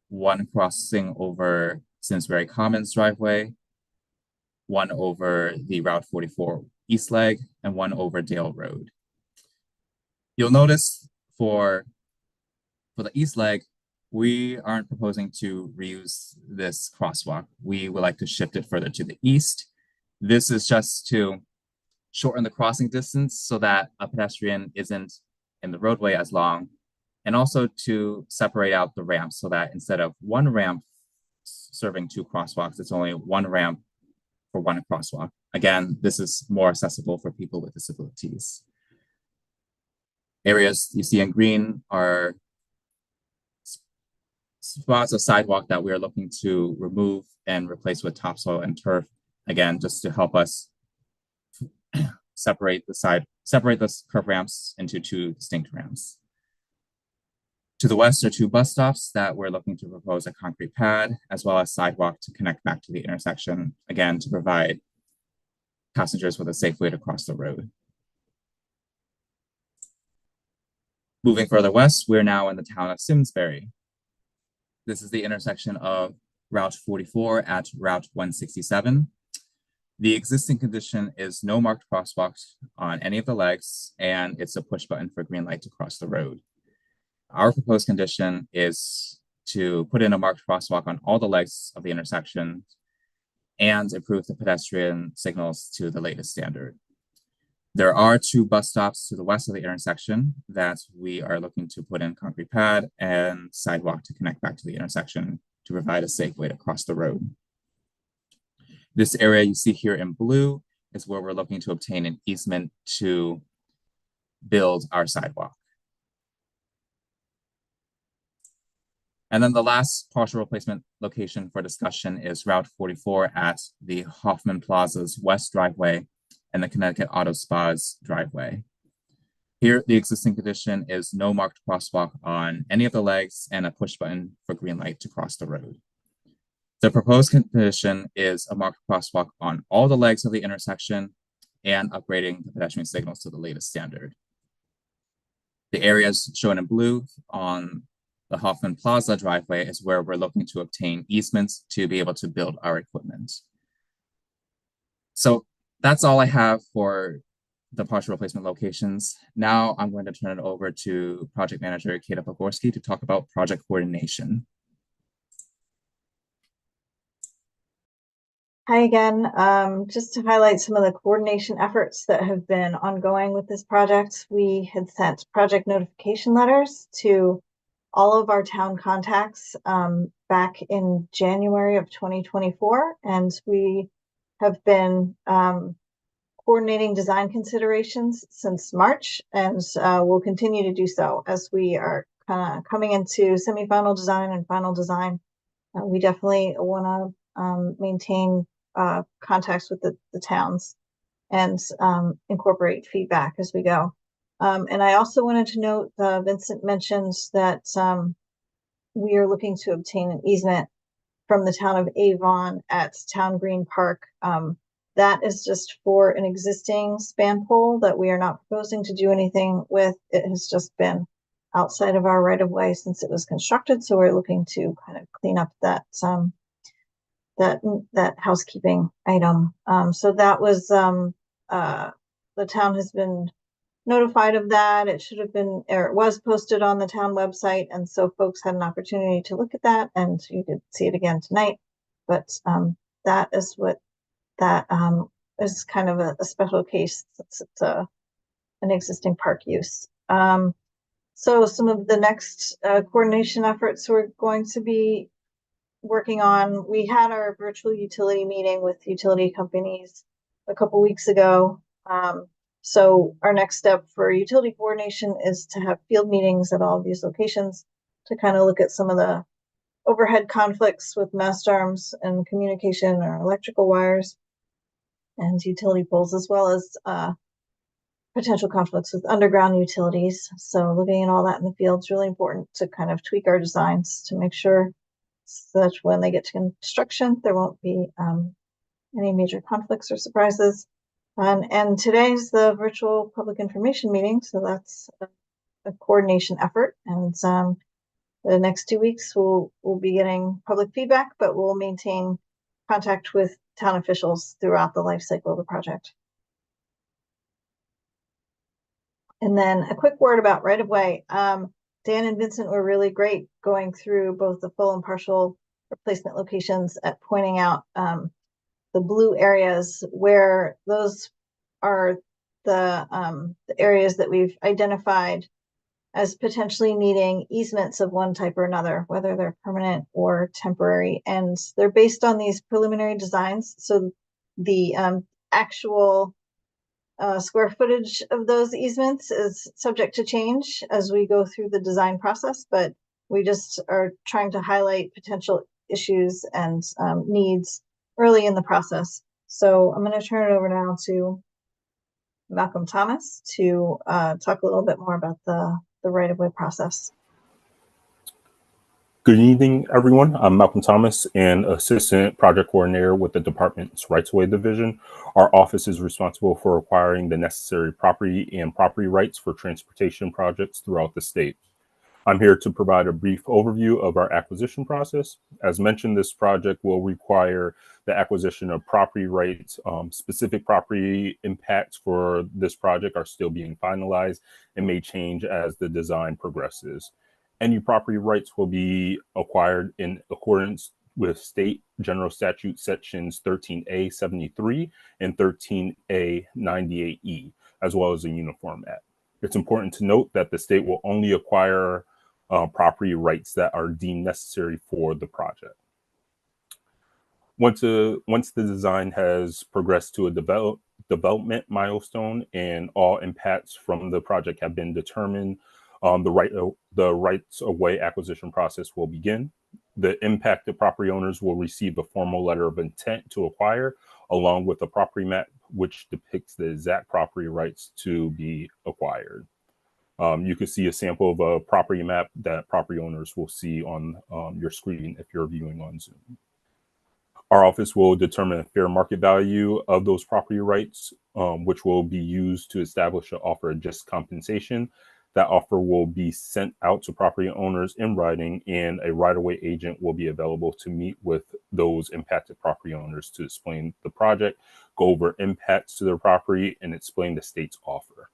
one crossing over Simsbury Commons driveway, one over the Route 44 east leg, and one over Dale Road. You'll notice for the east leg, We aren't proposing to reuse this crosswalk. We would like to shift it further to the east. This is just to shorten the crossing distance so that a pedestrian isn't in the roadway as long, and also to separate out the ramps so that instead of one ramp serving two crosswalks, it's only one ramp for one crosswalk. Again, this is more accessible for people with disabilities. Areas you see in green are spots of sidewalk that we're looking to remove and replace with topsoil and turf, again, just to help us separate the curb ramps into two distinct ramps. To the west are two bus stops that we're looking to propose a concrete pad as well as sidewalk to connect back to the intersection, again, to provide passengers with a safe way to cross the road. Moving further west, we're now in the town of Simsbury. This is the intersection of Route 44 at Route 167. The existing condition is no marked crosswalks on any of the legs, and it's a push button for green light to cross the road. Our proposed condition is to put in a marked crosswalk on all the legs of the intersection and improve the pedestrian signals to the latest standard. There are two bus stops to the west of the intersection that we are looking to put in concrete pad and sidewalk to connect back to the intersection to provide a safe way to cross the road. This area you see here in blue is where we're looking to obtain an easement to build our sidewalk. And then the last partial replacement location for discussion is Route 44 at the Hoffman Plaza's west driveway and the Connecticut Auto Spa's driveway. Here, the existing condition is no marked crosswalk on any of the legs and a push button for green light to cross the road. The proposed condition is a marked crosswalk on all the legs of the intersection and upgrading the pedestrian signals to the latest standard. The areas shown in blue on the Hoffman Plaza driveway is where we're looking to obtain easements to be able to build our equipment. So that's all I have for the partial replacement locations. Now I'm going to turn it over to Project Manager Kata Pogorski to talk about project coordination. Hi again. Just to highlight some of the coordination efforts that have been ongoing with this project, we had sent project notification letters to all of our town contacts back in January of 2024, and we have been coordinating design considerations since March, and we'll continue to do so as we are kind of coming into semi-final design and final design. We definitely want to maintain contacts with the towns and incorporate feedback as we go. And I also wanted to note, Vincent mentioned that we are looking to obtain an easement from the town of Avon at Town Green Park. That is just for an existing span pole that we are not proposing to do anything with. It has just been outside of our right of way since it was constructed. So we're looking to kind of clean up that that housekeeping item. So that was the town has been notified of that. It should have been, or it was posted on the town website, and so folks had an opportunity to look at that, and you could see it again tonight. But that is what that is kind of a special case since it's an existing park use. So some of the next coordination efforts we're going to be working on, we had our virtual utility meeting with utility companies a couple weeks ago. So our next step for utility coordination is to have field meetings at all of these locations to kind of look at some of the overhead conflicts with mast arms and communication or electrical wires and utility poles, as well as potential conflicts with underground utilities. So looking at all that in the field is really important to kind of tweak our designs to make sure that when they get to construction, there won't be any major conflicts or surprises. And today's the virtual public information meeting, so that's a coordination effort. And the next 2 weeks, we'll be getting public feedback, but we'll maintain contact with town officials throughout the life cycle of the project. And then a quick word about right-of-way. Dan and Vincent were really great going through both the full and partial replacement locations at pointing out the blue areas where those are the areas that we've identified as potentially needing easements of one type or another, whether they're permanent or temporary. And they're based on these preliminary designs. So the actual square footage of those easements is subject to change as we go through the design process, but we just are trying to highlight potential issues and needs early in the process. So I'm going to turn it over now to Malcolm Thomas to talk a little bit more about the right-of-way process. Good evening, everyone. I'm Malcolm Thomas, and Assistant Project Coordinator with the Department's Rights-of-Way Division. Our office is responsible for acquiring the necessary property and property rights for transportation projects throughout the state. I'm here to provide a brief overview of our acquisition process. As mentioned, this project will require the acquisition of property rights. Specific property impacts for this project are still being finalized and may change as the design progresses. Any property rights will be acquired in accordance with State General Statute Sections 13A 73 and 13A 98E, as well as a Uniform Act. It's important to note that the state will only acquire property rights that are deemed necessary for the project. Once the design has progressed to a development milestone and all impacts from the project have been determined, the rights of way acquisition process will begin. The impacted property owners will receive a formal letter of intent to acquire, along with a property map which depicts the exact property rights to be acquired. You can see a sample of a property map that property owners will see on your screen if you're viewing on Zoom. Our office will determine a fair market value of those property rights, which will be used to establish an offer of just compensation. That offer will be sent out to property owners in writing, and a right-of-way agent will be available to meet with those impacted property owners to explain the project, go over impacts to their property, and explain the state's offer.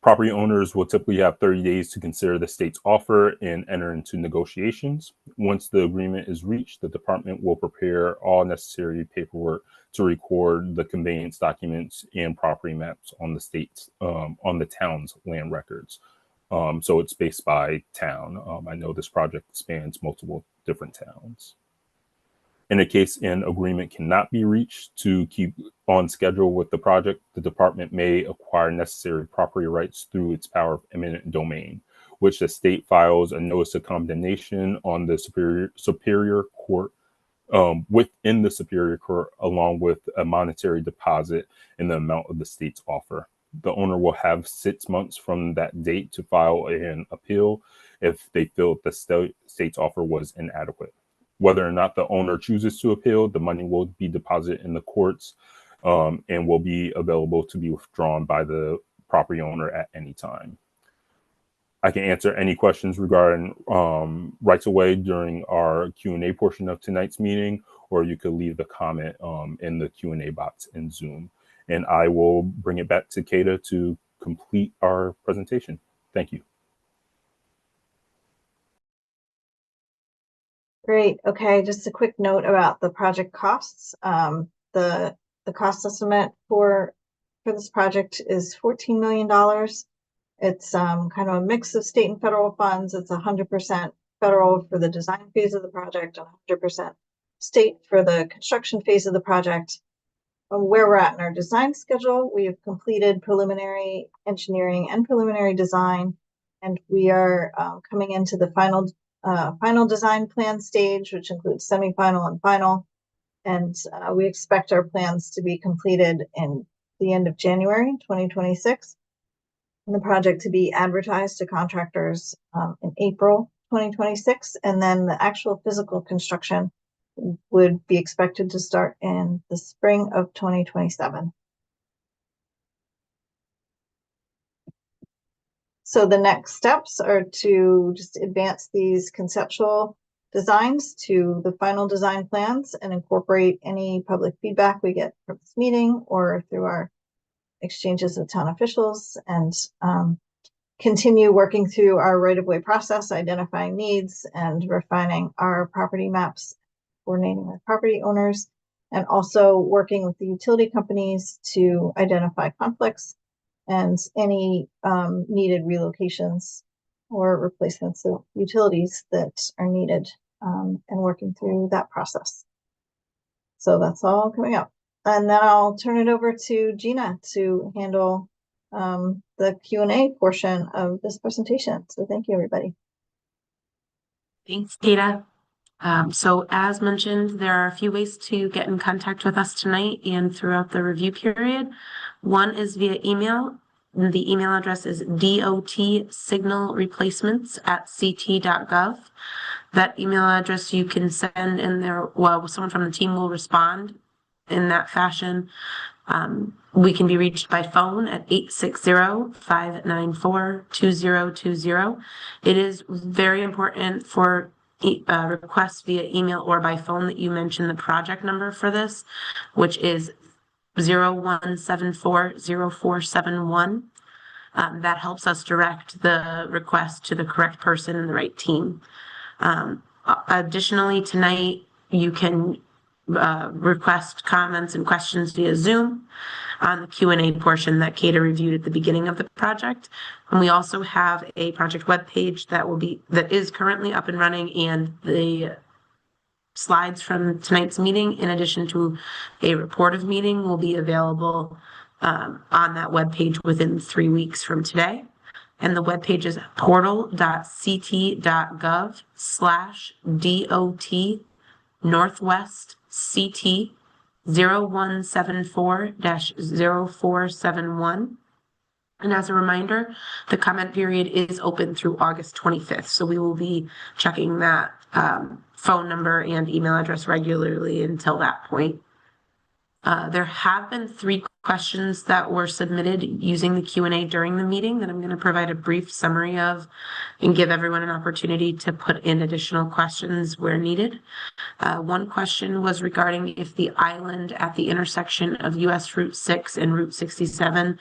Property owners will typically have 30 days to consider the state's offer and enter into negotiations. Once the agreement is reached, the department will prepare all necessary paperwork to record the conveyance documents and property maps on the town's land records. So it's based by town. I know this project spans multiple different towns. In a case an agreement cannot be reached to keep on schedule with the project, the department may acquire necessary property rights through its power of eminent domain, which the state files a notice of condemnation on the superior court within the superior court, along with a monetary deposit in the amount of the state's offer. The owner will have 6 months from that date to file an appeal if they feel the state's offer was inadequate. Whether or not the owner chooses to appeal, the money will be deposited in the courts and will be available to be withdrawn by the property owner at any time. I can answer any questions regarding rights of way during our Q&A portion of tonight's meeting, or you could leave the comment in the Q&A box in Zoom. And I will bring it back to Kata to complete our presentation. Thank you. Great. Okay, just a quick note about the project costs. The cost estimate for this project is $14 million. It's kind of a mix of state and federal funds. It's 100% federal for the design phase of the project, 100% state for the construction phase of the project. Where we're at in our design schedule, we have completed preliminary engineering and preliminary design, and we are coming into the final design plan stage, which includes semi-final and final. And we expect our plans to be completed in the end of January 2026, and the project to be advertised to contractors in April 2026, and then the actual physical construction would be expected to start in the spring of 2027. So the next steps are to just advance these conceptual designs to the final design plans and incorporate any public feedback we get from this meeting or through our exchanges with town officials. And continue working through our right-of-way process, identifying needs and refining our property maps, coordinating with property owners, and also working with the utility companies to identify conflicts and any needed relocations or replacements of utilities that are needed, and working through that process. So that's all coming up. And then I'll turn it over to Gina to handle the Q&A portion of this presentation. So thank you, everybody. Thanks, Kata. So as mentioned, there are a few ways to get in contact with us tonight and throughout the review period. One is via email. The email address is dotsignalreplacements@ct.gov. That email address you can send in there, well, someone from the team will respond in that fashion. We can be reached by phone at 860-594-2020. It is very important for requests via email or by phone that you mention the project number for this, which is 01740471. That helps us direct the request to the correct person and the right team. Additionally, tonight you can request comments and questions via Zoom on the Q&A portion that Kata reviewed at the beginning of the project. And we also have a project webpage that is currently up and running, and the slides from tonight's meeting, in addition to a report of meeting, will be available on that webpage within 3 weeks from today. And the webpage is portal.ct.gov/DOT Northwest CT 0174-0471. And as a reminder, the comment period is open through August 25th. So we will be checking that phone number and email address regularly until that point. There have been 3 questions that were submitted using the Q&A during the meeting that I'm going to provide a brief summary of and give everyone an opportunity to put in additional questions where needed. One question was regarding if the island at the intersection of US Route 6 and Route 67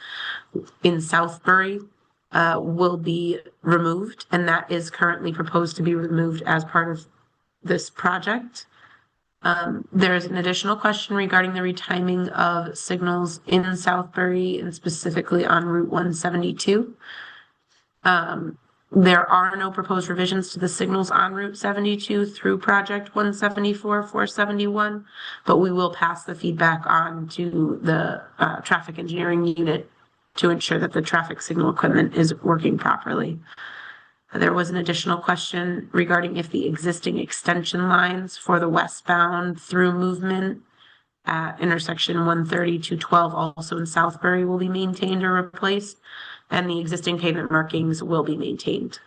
in Southbury will be removed, and that is currently proposed to be removed as part of this project. There's an additional question regarding the retiming of signals in Southbury and specifically on Route 172. There are no proposed revisions to the signals on Route 72 through Project 174-471, but we will pass the feedback on to the traffic engineering unit to ensure that the traffic signal equipment is working properly. There was an additional question regarding if the existing extension lines for the westbound through movement at intersection 130-212 also in Southbury will be maintained or replaced, and the existing pavement markings will be maintained.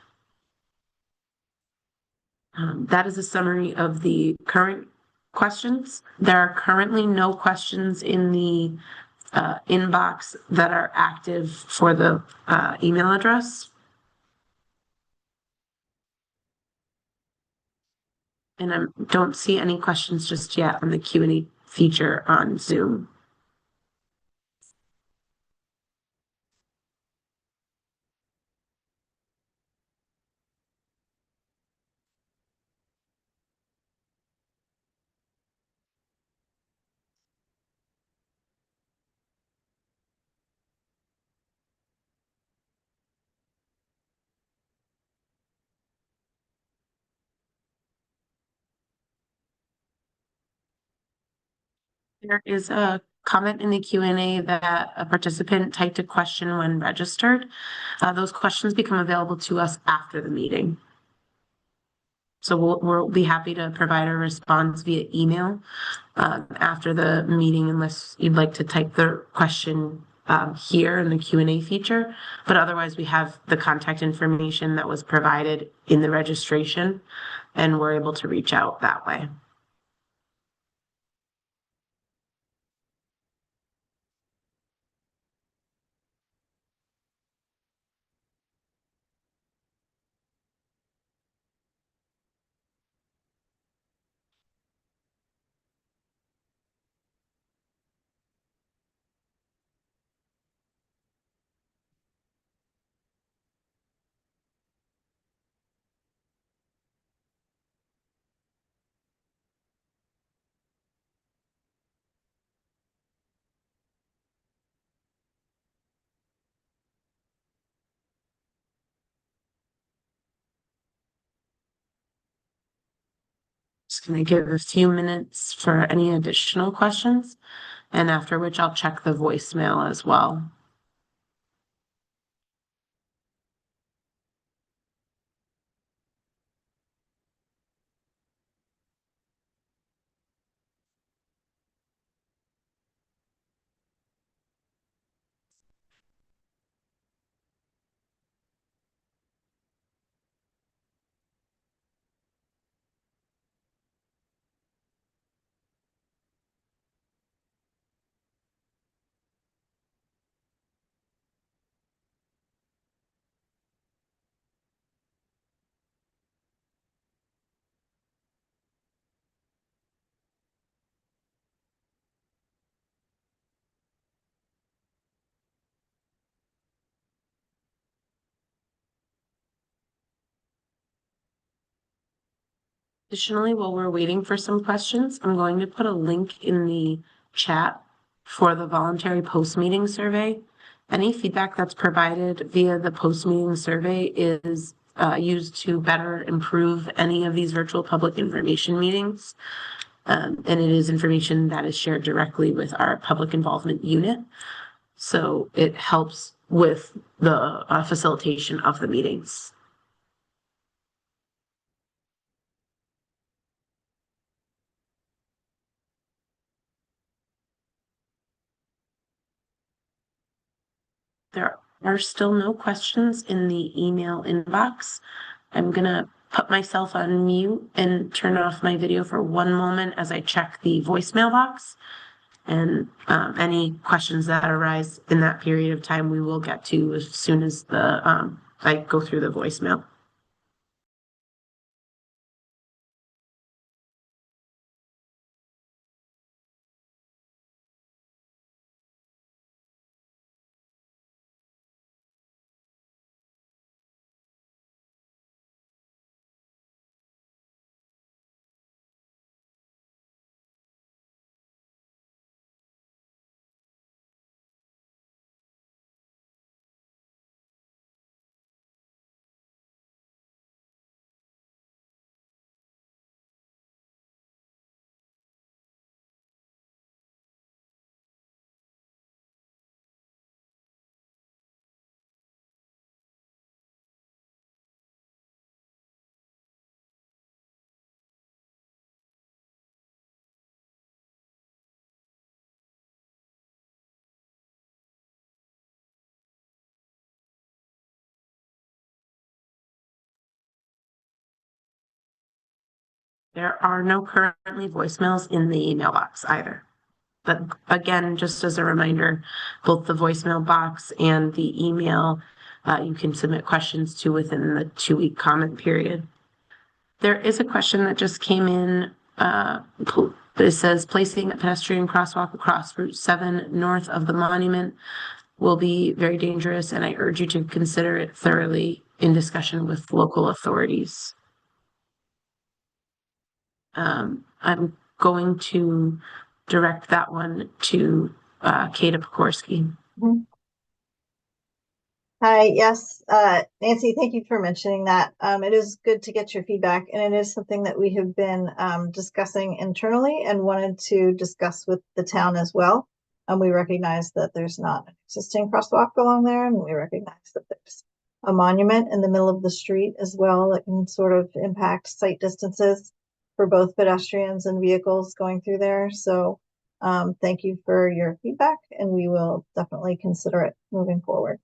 That is a summary of the current questions. There are currently no questions in the inbox that are active for the email address. And I don't see any questions just yet on the Q&A feature on Zoom. There is a comment in the Q&A that a participant typed a question when registered. Those questions become available to us after the meeting. So we'll be happy to provide a response via email after the meeting, unless you'd like to type the question here in the Q&A feature. But otherwise, we have the contact information that was provided in the registration, and we're able to reach out that way. Just going to give a few minutes for any additional questions, and after which I'll check the voicemail as well. Additionally, while we're waiting for some questions, I'm going to put a link in the chat for the voluntary post-meeting survey. Any feedback that's provided via the post-meeting survey is used to better improve any of these virtual public information meetings. And it is information that is shared directly with our public involvement unit. So it helps with the facilitation of the meetings. There are still no questions in the email inbox. I'm gonna put myself on mute and turn off my video for one moment as I check the voicemail box. And any questions that arise in that period of time, we will get to as soon as I go through the voicemail. There are no currently voicemails in the email box either. But again, just as a reminder, both the voicemail box and the email, you can submit questions to within the 2-week comment period. There is a question that just came in. It says placing a pedestrian crosswalk across Route 7 north of the monument will be very dangerous, and I urge you to consider it thoroughly in discussion with local authorities. I'm going to direct that one to Kata Pekorski. Mhm. Hi, yes, Nancy, thank you for mentioning that. It is good to get your feedback, and it is something that we have been discussing internally and wanted to discuss with the town as well. We recognize that there's not an existing crosswalk along there, and we recognize that there's a monument in the middle of the street as well that can sort of impact sight distances for both pedestrians and vehicles going through there. So thank you for your feedback, and we will definitely consider it moving forward.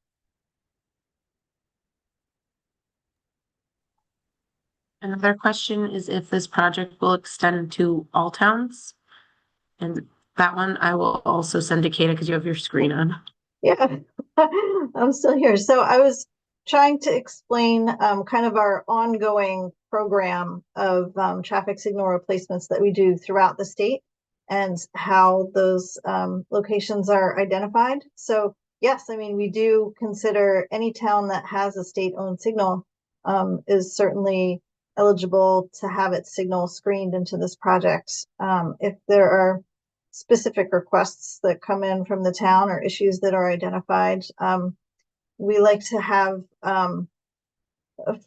Another question is if this project will extend to all towns. And that one I will also send to Kata because you have your screen on. Yeah, I'm still here. So I was trying to explain kind of our ongoing program of traffic signal replacements that we do throughout the state and how those locations are identified. So yes, I mean, we do consider any town that has a state-owned signal is certainly eligible to have its signal screened into this project. If there are specific requests that come in from the town or issues that are identified, we like to have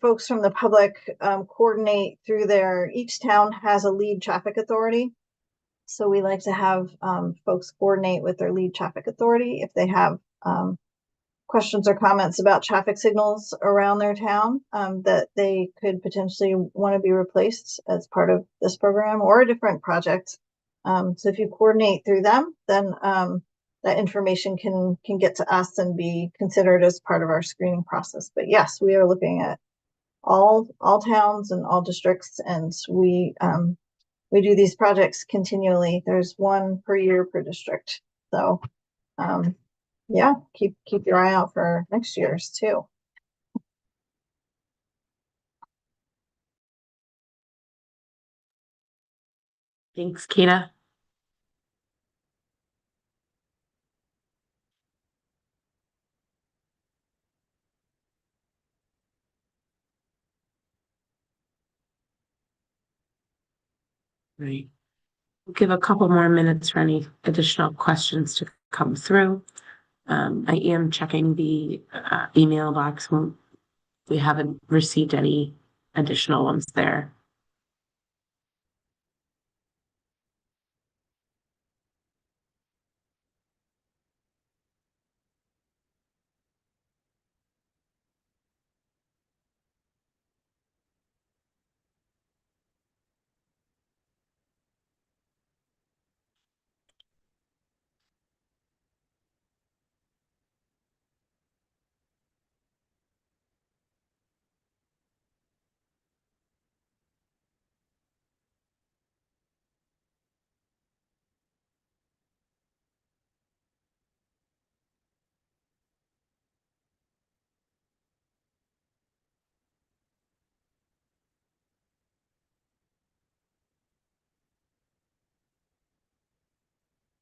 folks from the public coordinate through each town has a lead traffic authority. So we like to have folks coordinate with their lead traffic authority if they have questions or comments about traffic signals around their town that they could potentially want to be replaced as part of this program or a different project. So if you coordinate through them, then that information can get to us and be considered as part of our screening process. But yes, we are looking at all towns and all districts, and we do these projects continually. There's one per year per district. So yeah, keep your eye out for next year's too. Thanks, Kata. Right. We'll give a couple more minutes for any additional questions to come through. I am checking the email box. We haven't received any additional ones there.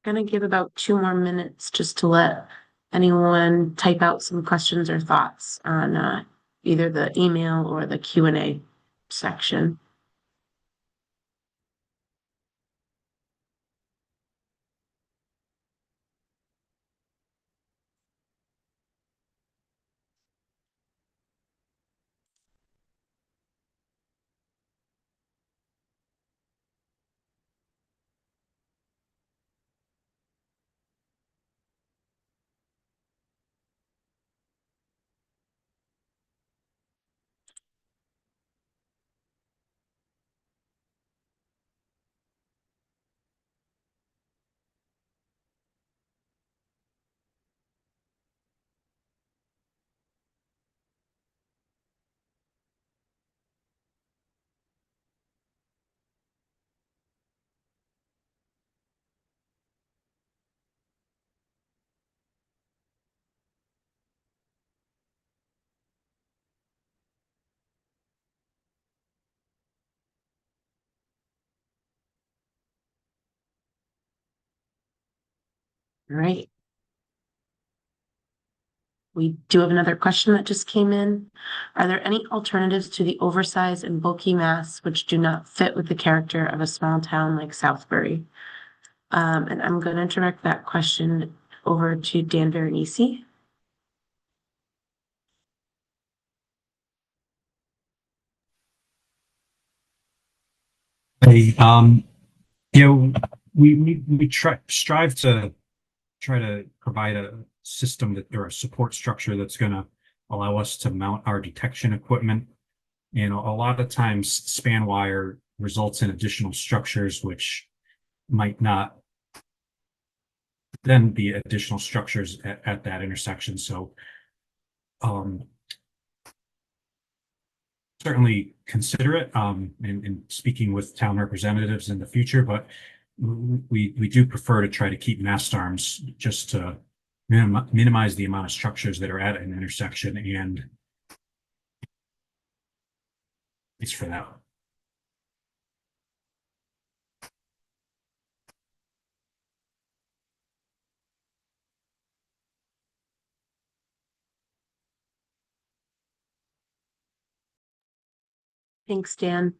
Going to give about 2 more minutes just to let anyone type out some questions or thoughts on either the email or the Q&A section. All right. We do have another question that just came in. Are there any alternatives to the oversized and bulky masts which do not fit with the character of a small town like Southbury? And I'm going to direct that question over to Dan Veronese. Hey, we strive to try to provide a system that or a support structure that's going to allow us to mount our detection equipment. And a lot of times span wire results in additional structures, which might not then be additional structures at that intersection. So, certainly consider it in speaking with town representatives in the future, but we do prefer to try to keep mast arms just to minimize the amount of structures that are at an intersection, and it's for that. Thanks, Dan.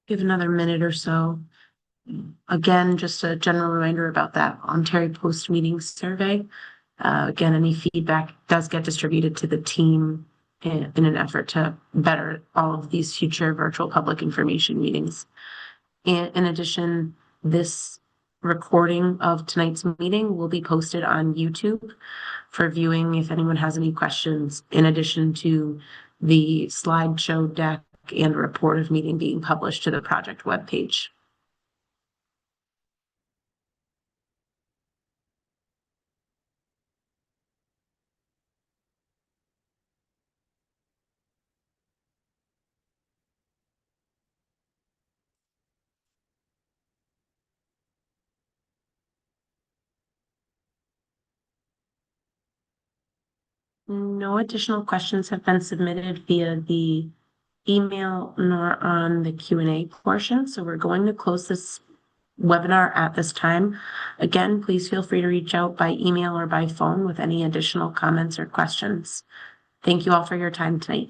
Give another minute or so. Again, just a general reminder about that Ontario post-meeting survey. Again, any feedback does get distributed to the team in an effort to better all of these future virtual public information meetings. And in addition, this recording of tonight's meeting will be posted on YouTube for viewing if anyone has any questions, in addition to the slideshow deck and report of meeting being published to the project webpage. No additional questions have been submitted via the email nor on the Q&A portion. So we're going to close this webinar at this time. Again, please feel free to reach out by email or by phone with any additional comments or questions. Thank you all for your time tonight.